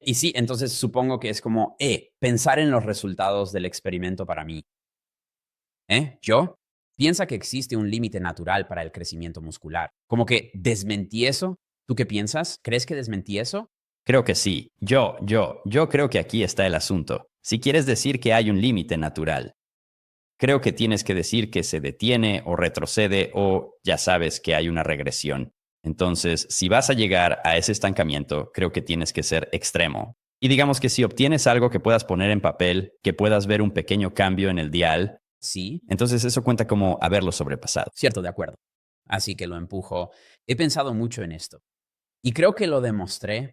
Y sí, entonces supongo que es como, pensar en los resultados del experimento para mí. Yo piensa que existe un límite natural para el crecimiento muscular. Como que desmentí eso. ¿Tú qué piensas? ¿Crees que desmentí eso? Creo que sí. Yo creo que aquí está el asunto. Si quieres decir que hay un límite natural, creo que tienes que decir que se detiene o retrocede o ya sabes que hay una regresión. Entonces, si vas a llegar a ese estancamiento, creo que tienes que ser extremo. Y digamos que si obtienes algo que puedas poner en papel, que puedas ver un pequeño cambio en el dial, Sí, entonces eso cuenta como haberlo sobrepasado. cierto, de acuerdo. Así que lo empujo. He pensado mucho en esto. Y creo que lo demostré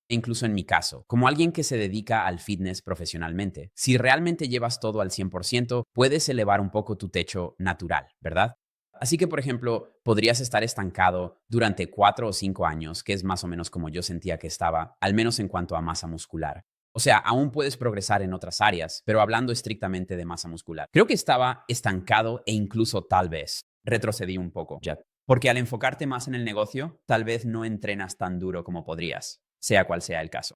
incluso en mi caso, como alguien que se dedica al fitness profesionalmente. Si realmente llevas todo al 100%, puedes elevar un poco tu techo natural, ¿verdad? Así que, por ejemplo, podrías estar estancado durante 4 o 5 años, que es más o menos como yo sentía que estaba, al menos en cuanto a masa muscular. O sea, aún puedes progresar en otras áreas, pero hablando estrictamente de masa muscular. Creo que estaba estancado e incluso tal vez retrocedí un poco. Ya. Porque al enfocarte más en el negocio, tal vez no entrenas tan duro como podrías, sea cual sea el caso.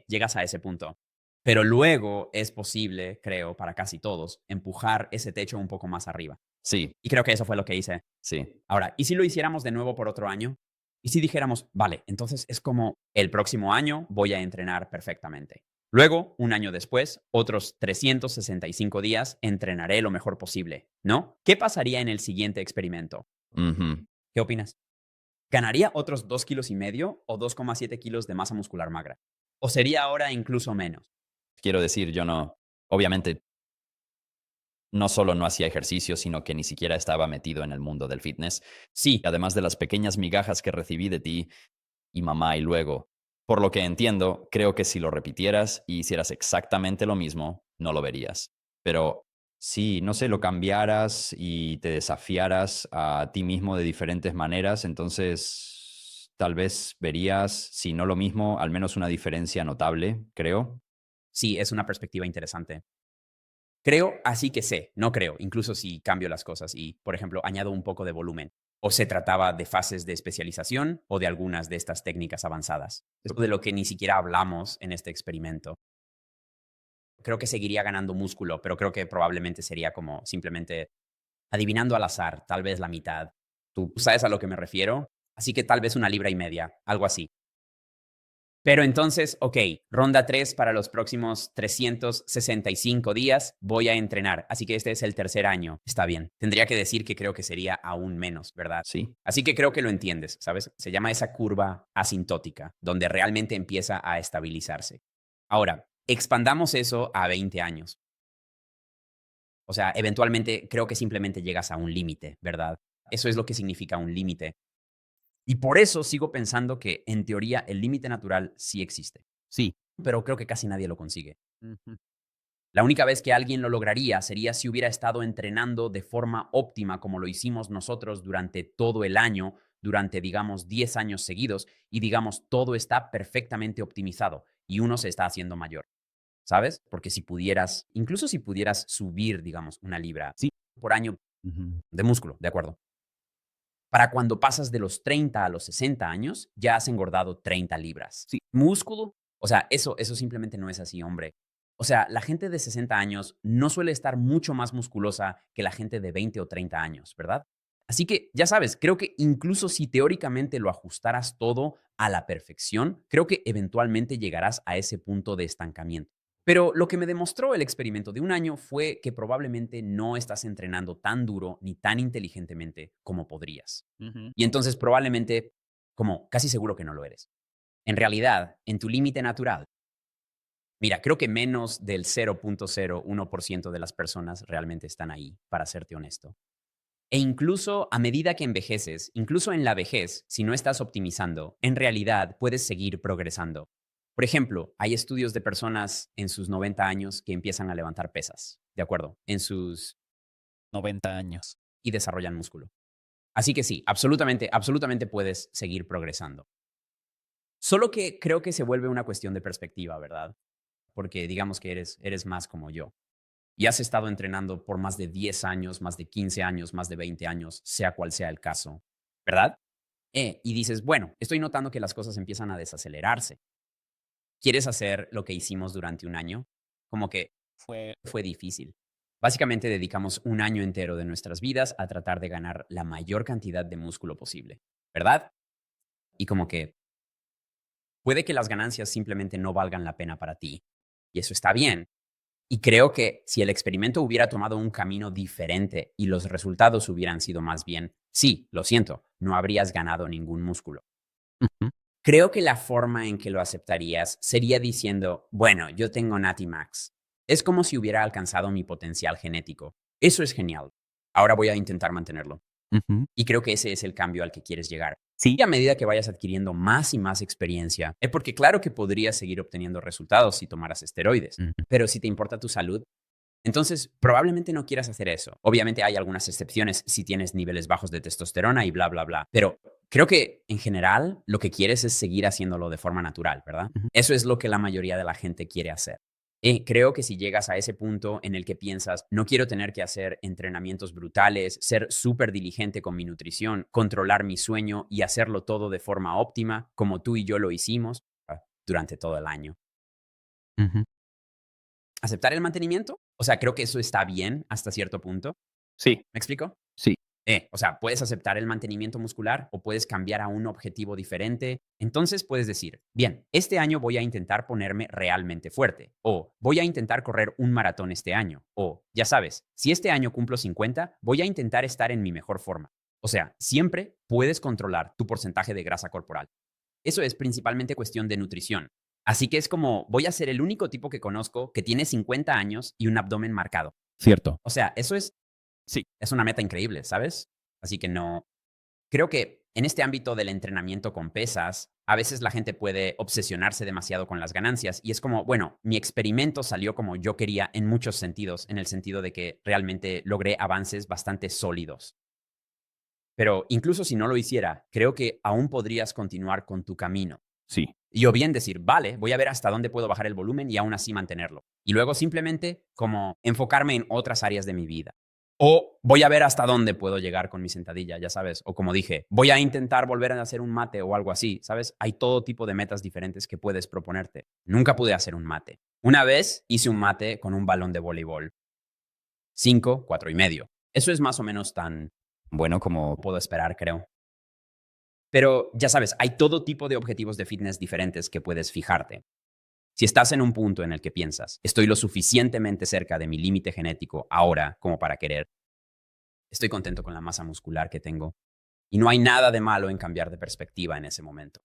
Llegas a ese punto. Pero luego es posible, creo, para casi todos, empujar ese techo un poco más arriba. Sí, Y creo que eso fue lo que hice. sí. Ahora, ¿y si lo hiciéramos de nuevo por otro año? ¿Y si dijéramos, vale, entonces es como el próximo año voy a entrenar perfectamente? Luego, un año después, otros 365 días, entrenaré lo mejor posible, ¿no? ¿Qué pasaría en el siguiente experimento? Ujú. ¿Qué opinas? ¿Ganaría otros 2,5 kilos o 2,7 kilos de masa muscular magra? ¿O sería ahora incluso menos? Quiero decir, yo no, obviamente, no solo no hacía ejercicio, sino que ni siquiera estaba metido en el mundo del fitness. Sí, Además de las pequeñas migajas que recibí de ti y mamá y luego. Por lo que entiendo, creo que si lo repitieras y hicieras exactamente lo mismo, no lo verías. Pero si, no sé, lo cambiaras y te desafiaras a ti mismo de diferentes maneras, entonces tal vez verías, si no lo mismo, al menos una diferencia notable, creo. sí, es una perspectiva interesante. Creo, así que sé, no creo, incluso si cambio las cosas y, por ejemplo, añado un poco de volumen. O se trataba de fases de especialización o de algunas de estas técnicas avanzadas. Es de lo que ni siquiera hablamos en este experimento. Creo que seguiría ganando músculo, pero creo que probablemente sería como simplemente adivinando al azar, tal vez la mitad. ¿Tú sabes a lo que me refiero? Así que tal vez 1,5 libras, algo así. Pero entonces, ok, ronda 3 para los próximos 365 días voy a entrenar. Así que este es el tercer año. Está bien. Tendría que decir que creo que sería aún menos, ¿verdad? Sí. Así que creo que lo entiendes, ¿sabes? Se llama esa curva asintótica, donde realmente empieza a estabilizarse. Ahora, expandamos eso a 20 años. O sea, eventualmente creo que simplemente llegas a un límite, ¿verdad? Eso es lo que significa un límite. Y por eso sigo pensando que, en teoría, el límite natural sí existe. Sí. Pero creo que casi nadie lo consigue. La única vez que alguien lo lograría sería si hubiera estado entrenando de forma óptima como lo hicimos nosotros durante todo el año, durante, digamos, 10 años seguidos, y digamos, todo está perfectamente optimizado y uno se está haciendo mayor. ¿Sabes? Porque si pudieras, incluso si pudieras subir, digamos, 1 libra Sí. por año Ujú. de músculo, ¿de acuerdo? Para cuando pasas de los 30 a los 60 años, ya has engordado 30 libras. Sí. Músculo, o sea, eso simplemente no es así, hombre. O sea, la gente de 60 años no suele estar mucho más musculosa que la gente de 20 o 30 años, ¿verdad? Así que, ya sabes, creo que incluso si teóricamente lo ajustaras todo a la perfección, creo que eventualmente llegarás a ese punto de estancamiento. Pero lo que me demostró el experimento de un año fue que probablemente no estás entrenando tan duro ni tan inteligentemente como podrías. Y entonces probablemente, como casi seguro que no lo eres. En realidad, en tu límite natural, mira, creo que menos del 0,01% de las personas realmente están ahí, para serte honesto. E incluso a medida que envejeces, incluso en la vejez, si no estás optimizando, en realidad puedes seguir progresando. Por ejemplo, hay estudios de personas en sus 90 años que empiezan a levantar pesas, ¿de acuerdo? En sus 90 años. y desarrollan músculo. Así que sí, absolutamente, absolutamente puedes seguir progresando. Solo que creo que se vuelve una cuestión de perspectiva, ¿verdad? Porque digamos que eres más como yo y has estado entrenando por más de 10 años, más de 15 años, más de 20 años, sea cual sea el caso, ¿verdad? Y dices, bueno, estoy notando que las cosas empiezan a desacelerarse. ¿Quieres hacer lo que hicimos durante un año? Como que fue difícil. Básicamente dedicamos un año entero de nuestras vidas a tratar de ganar la mayor cantidad de músculo posible, ¿verdad? Y como que puede que las ganancias simplemente no valgan la pena para ti. Y eso está bien. Y creo que si el experimento hubiera tomado un camino diferente y los resultados hubieran sido más bien, sí, lo siento, no habrías ganado ningún músculo. Ujú. Creo que la forma en que lo aceptarías sería diciendo, bueno, yo tengo Natty Max. Es como si hubiera alcanzado mi potencial genético. Eso es genial. Ahora voy a intentar mantenerlo. Ujú. Y creo que ese es el cambio al que quieres llegar. Sí. Y a medida que vayas adquiriendo más y más experiencia, es porque claro que podrías seguir obteniendo resultados si tomaras esteroides, Ujú. pero si te importa tu salud, entonces probablemente no quieras hacer eso. Obviamente hay algunas excepciones si tienes niveles bajos de testosterona y bla, bla, bla, pero creo que en general lo que quieres es seguir haciéndolo de forma natural, ¿verdad? Ujú. Eso es lo que la mayoría de la gente quiere hacer. Creo que si llegas a ese punto en el que piensas, no quiero tener que hacer entrenamientos brutales, ser súper diligente con mi nutrición, controlar mi sueño y hacerlo todo de forma óptima, como tú y yo lo hicimos durante todo el año. Ujú. ¿Aceptar el mantenimiento? O sea, creo que eso está bien hasta cierto punto. Sí, ¿Me explico? sí. O sea, puedes aceptar el mantenimiento muscular o puedes cambiar a un objetivo diferente. Entonces puedes decir, bien, este año voy a intentar ponerme realmente fuerte o voy a intentar correr un maratón este año o, ya sabes, si este año cumplo 50, voy a intentar estar en mi mejor forma. O sea, siempre puedes controlar tu porcentaje de grasa corporal. Eso es principalmente cuestión de nutrición. Así que es como, voy a ser el único tipo que conozco que tiene 50 años y un abdomen marcado. Cierto. O sea, eso Sí. es una meta increíble, ¿sabes? Así que no, creo que en este ámbito del entrenamiento con pesas, a veces la gente puede obsesionarse demasiado con las ganancias y es como, bueno, mi experimento salió como yo quería en muchos sentidos, en el sentido de que realmente logré avances bastante sólidos. Pero incluso si no lo hiciera, creo que aún podrías continuar con tu camino. Sí. Y o bien decir, vale, voy a ver hasta dónde puedo bajar el volumen y aún así mantenerlo. Y luego simplemente como enfocarme en otras áreas de mi vida. O voy a ver hasta dónde puedo llegar con mi sentadilla, ya sabes. O como dije, voy a intentar volver a hacer un mate o algo así, ¿sabes? Hay todo tipo de metas diferentes que puedes proponerte. Nunca pude hacer un mate. Una vez hice un mate con un balón de voleibol. 5, 4 y medio. Eso es más o menos tan bueno como puedo esperar, creo. Pero ya sabes, hay todo tipo de objetivos de fitness diferentes que puedes fijarte. Si estás en un punto en el que piensas, estoy lo suficientemente cerca de mi límite genético ahora como para querer, estoy contento con la masa muscular que tengo y no hay nada de malo en cambiar de perspectiva en ese momento.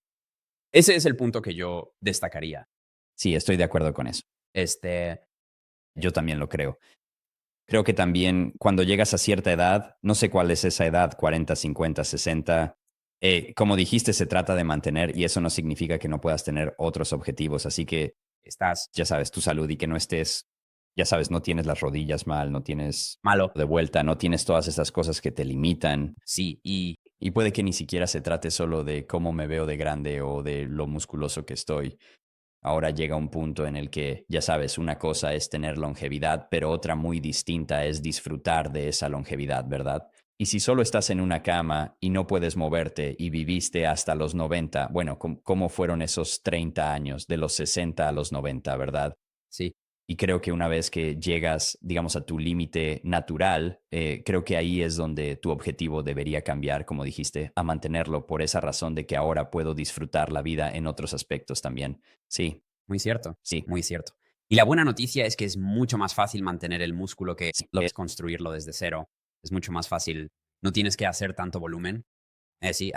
Ese es el punto que yo destacaría. Sí, estoy de acuerdo con eso. Yo también lo creo. Creo que también cuando llegas a cierta edad, no sé cuál es esa edad, 40, 50, 60, como dijiste, se trata de mantener y eso no significa que no puedas tener otros objetivos. Así que Estás ya sabes, tu salud y que no estés, ya sabes, no tienes las rodillas mal, no tienes malo, de vuelta, no tienes todas esas cosas que te limitan. sí, Y puede que ni siquiera se trate solo de cómo me veo de grande o de lo musculoso que estoy. Ahora llega un punto en el que, ya sabes, una cosa es tener longevidad, pero otra muy distinta es disfrutar de esa longevidad, ¿verdad? Y si solo estás en una cama y no puedes moverte y viviste hasta los 90, bueno, ¿cómo fueron esos 30 años, de los 60 a los 90, verdad? sí, Y creo que una vez que llegas, digamos, a tu límite natural, creo que ahí es donde tu objetivo debería cambiar, como dijiste, a mantenerlo por esa razón de que ahora puedo disfrutar la vida en otros aspectos también. Sí, muy cierto, sí, muy cierto. Y la buena noticia es que es mucho más fácil mantener el músculo que sí, lo es construirlo desde cero. Es mucho más fácil. No tienes que hacer tanto volumen. Sí,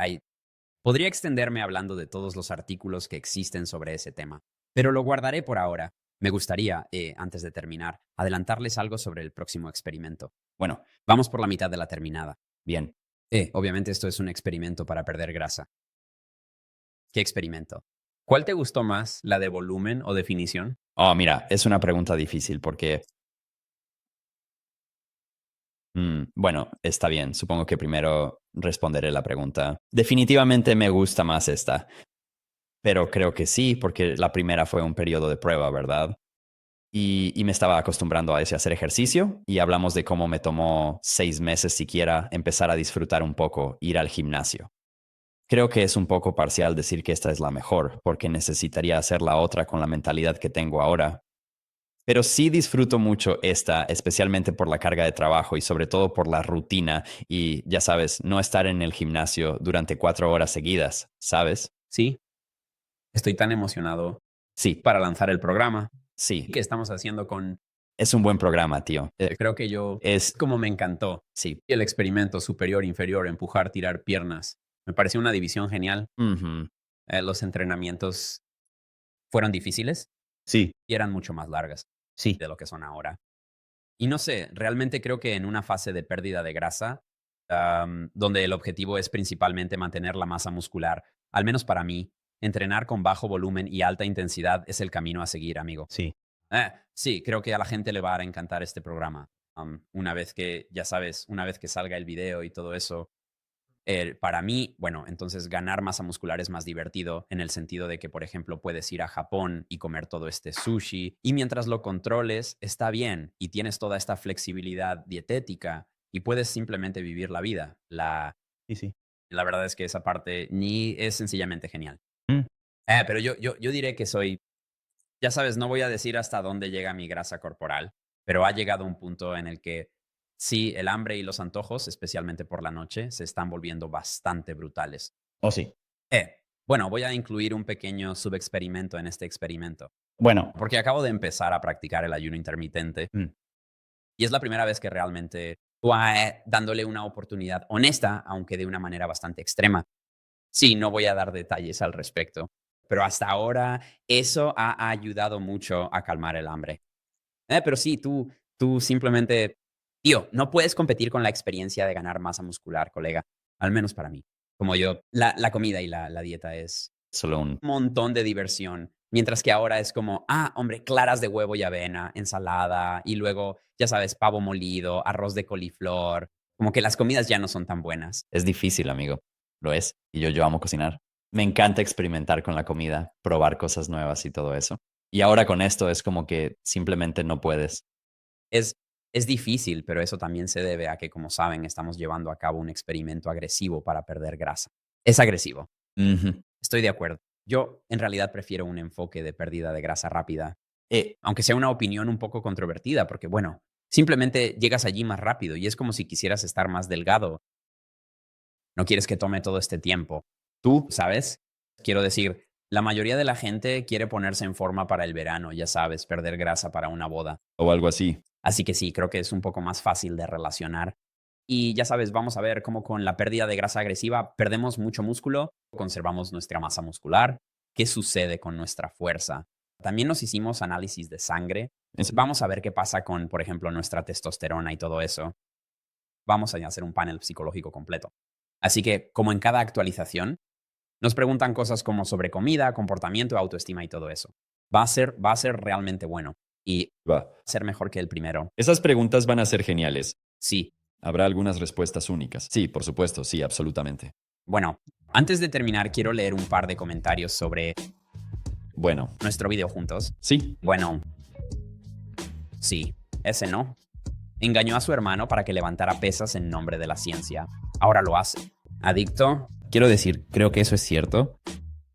podría extenderme hablando de todos los artículos que existen sobre ese tema, pero lo guardaré por ahora. Me gustaría, antes de terminar, adelantarles algo sobre el próximo experimento. Bueno, Vamos por la mitad de la terminada. bien. Obviamente esto es un experimento para perder grasa. ¿Qué experimento? ¿Cuál te gustó más, la de volumen o definición? Oh, mira, es una pregunta difícil porque Bueno, está bien. Supongo que primero responderé la pregunta. Definitivamente me gusta más esta. Pero creo que sí, porque la primera fue un periodo de prueba, ¿verdad? Y me estaba acostumbrando a hacer ejercicio y hablamos de cómo me tomó 6 meses siquiera empezar a disfrutar un poco, ir al gimnasio. Creo que es un poco parcial decir que esta es la mejor, porque necesitaría hacer la otra con la mentalidad que tengo ahora. Pero sí disfruto mucho esta, especialmente por la carga de trabajo y sobre todo por la rutina y, ya sabes, no estar en el gimnasio durante 4 horas seguidas, ¿sabes? Sí, estoy tan emocionado Sí, para lanzar el programa sí. que estamos haciendo con... Es un buen programa, tío. Creo que yo... Es, Como me encantó. sí. El experimento superior, inferior, empujar, tirar piernas. Me pareció una división genial. Ujú. Los entrenamientos fueron difíciles Sí, y eran mucho más largas sí. de lo que son ahora. Y no sé, realmente creo que en una fase de pérdida de grasa, donde el objetivo es principalmente mantener la masa muscular, al menos para mí, entrenar con bajo volumen y alta intensidad es el camino a seguir, amigo. Sí. Sí, creo que a la gente le va a encantar este programa. Una vez que, ya sabes, una vez que salga el video y todo eso, para mí, bueno, entonces ganar masa muscular es más divertido en el sentido de que, por ejemplo, puedes ir a Japón y comer todo este sushi y mientras lo controles, está bien y tienes toda esta flexibilidad dietética y puedes simplemente vivir la vida. Sí, sí. La verdad es que esa parte ni es sencillamente genial. Mm. Pero yo diré que soy, ya sabes, no voy a decir hasta dónde llega mi grasa corporal, pero ha llegado un punto en el que sí, el hambre y los antojos, especialmente por la noche, se están volviendo bastante brutales. Oh, sí. Bueno, voy a incluir un pequeño subexperimento en este experimento, Bueno, porque acabo de empezar a practicar el ayuno intermitente y es la primera vez que realmente dándole una oportunidad honesta, aunque de una manera bastante extrema. Sí, no voy a dar detalles al respecto, pero hasta ahora eso ha ayudado mucho a calmar el hambre. Pero sí, tú simplemente, tío, no puedes competir con la experiencia de ganar masa muscular, colega. Al menos para mí. Como yo, la comida y la dieta es Solo un... un montón de diversión. Mientras que ahora es como, hombre, claras de huevo y avena, ensalada, y luego, ya sabes, pavo molido, arroz de coliflor. Como que las comidas ya no son tan buenas. Es difícil, amigo. Lo es. Y yo amo cocinar. Me encanta experimentar con la comida, probar cosas nuevas y todo eso. Y ahora con esto es como que simplemente no puedes. Es difícil, pero eso también se debe a que, como saben, estamos llevando a cabo un experimento agresivo para perder grasa. Es agresivo. Ujú. Estoy de acuerdo. Yo en realidad prefiero un enfoque de pérdida de grasa rápida, Eh, aunque sea una opinión un poco controvertida, porque bueno, simplemente llegas allí más rápido y es como si quisieras estar más delgado. No quieres que tome todo este tiempo. Tú, ¿sabes? Quiero decir, la mayoría de la gente quiere ponerse en forma para el verano, ya sabes, perder grasa para una boda. o algo así. Así que sí, creo que es un poco más fácil de relacionar. Y ya sabes, vamos a ver cómo con la pérdida de grasa agresiva perdemos mucho músculo, conservamos nuestra masa muscular. ¿Qué sucede con nuestra fuerza? También nos hicimos análisis de sangre. Vamos a ver qué pasa con, por ejemplo, nuestra testosterona y todo eso. Vamos a hacer un panel psicológico completo. Así que, como en cada actualización, nos preguntan cosas como sobre comida, comportamiento, autoestima y todo eso. Va a ser realmente bueno y Va. va a ser mejor que el primero. Esas preguntas van a ser geniales. Sí. Habrá algunas respuestas únicas. Sí, por supuesto, sí, absolutamente. Bueno, antes de terminar, quiero leer un par de comentarios sobre Bueno, nuestro video juntos. sí. Bueno, sí, ese no. Engañó a su hermano para que levantara pesas en nombre de la ciencia. Ahora lo hace. ¿Adicto? Quiero decir, creo que eso es cierto.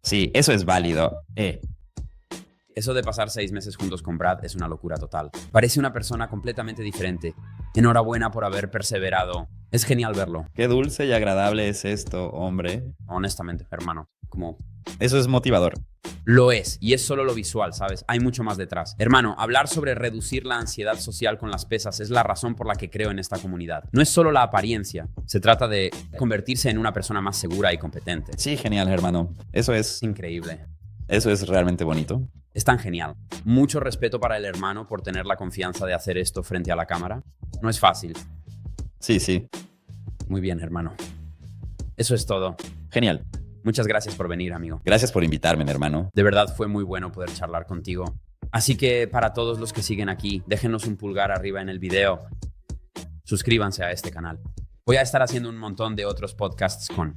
Sí, eso es válido. Eso de pasar 6 meses juntos con Brad es una locura total. Parece una persona completamente diferente. Enhorabuena por haber perseverado. Es genial verlo. Qué dulce y agradable es esto, hombre. Honestamente, hermano. Como Eso es motivador. lo es, y es solo lo visual, ¿sabes? Hay mucho más detrás. Hermano, hablar sobre reducir la ansiedad social con las pesas es la razón por la que creo en esta comunidad. No es solo la apariencia, se trata de convertirse en una persona más segura y competente. Sí, genial, hermano. Eso Es increíble. es realmente bonito. Es tan genial. Mucho respeto para el hermano por tener la confianza de hacer esto frente a la cámara. No es fácil. Sí, sí. Muy bien, hermano. Eso es todo. Genial. Muchas gracias por venir, amigo. Gracias por invitarme, hermano. De verdad fue muy bueno poder charlar contigo. Así que para todos los que siguen aquí, déjenos un pulgar arriba en el video. suscríbanse a este canal. Voy a estar haciendo un montón de otros podcasts con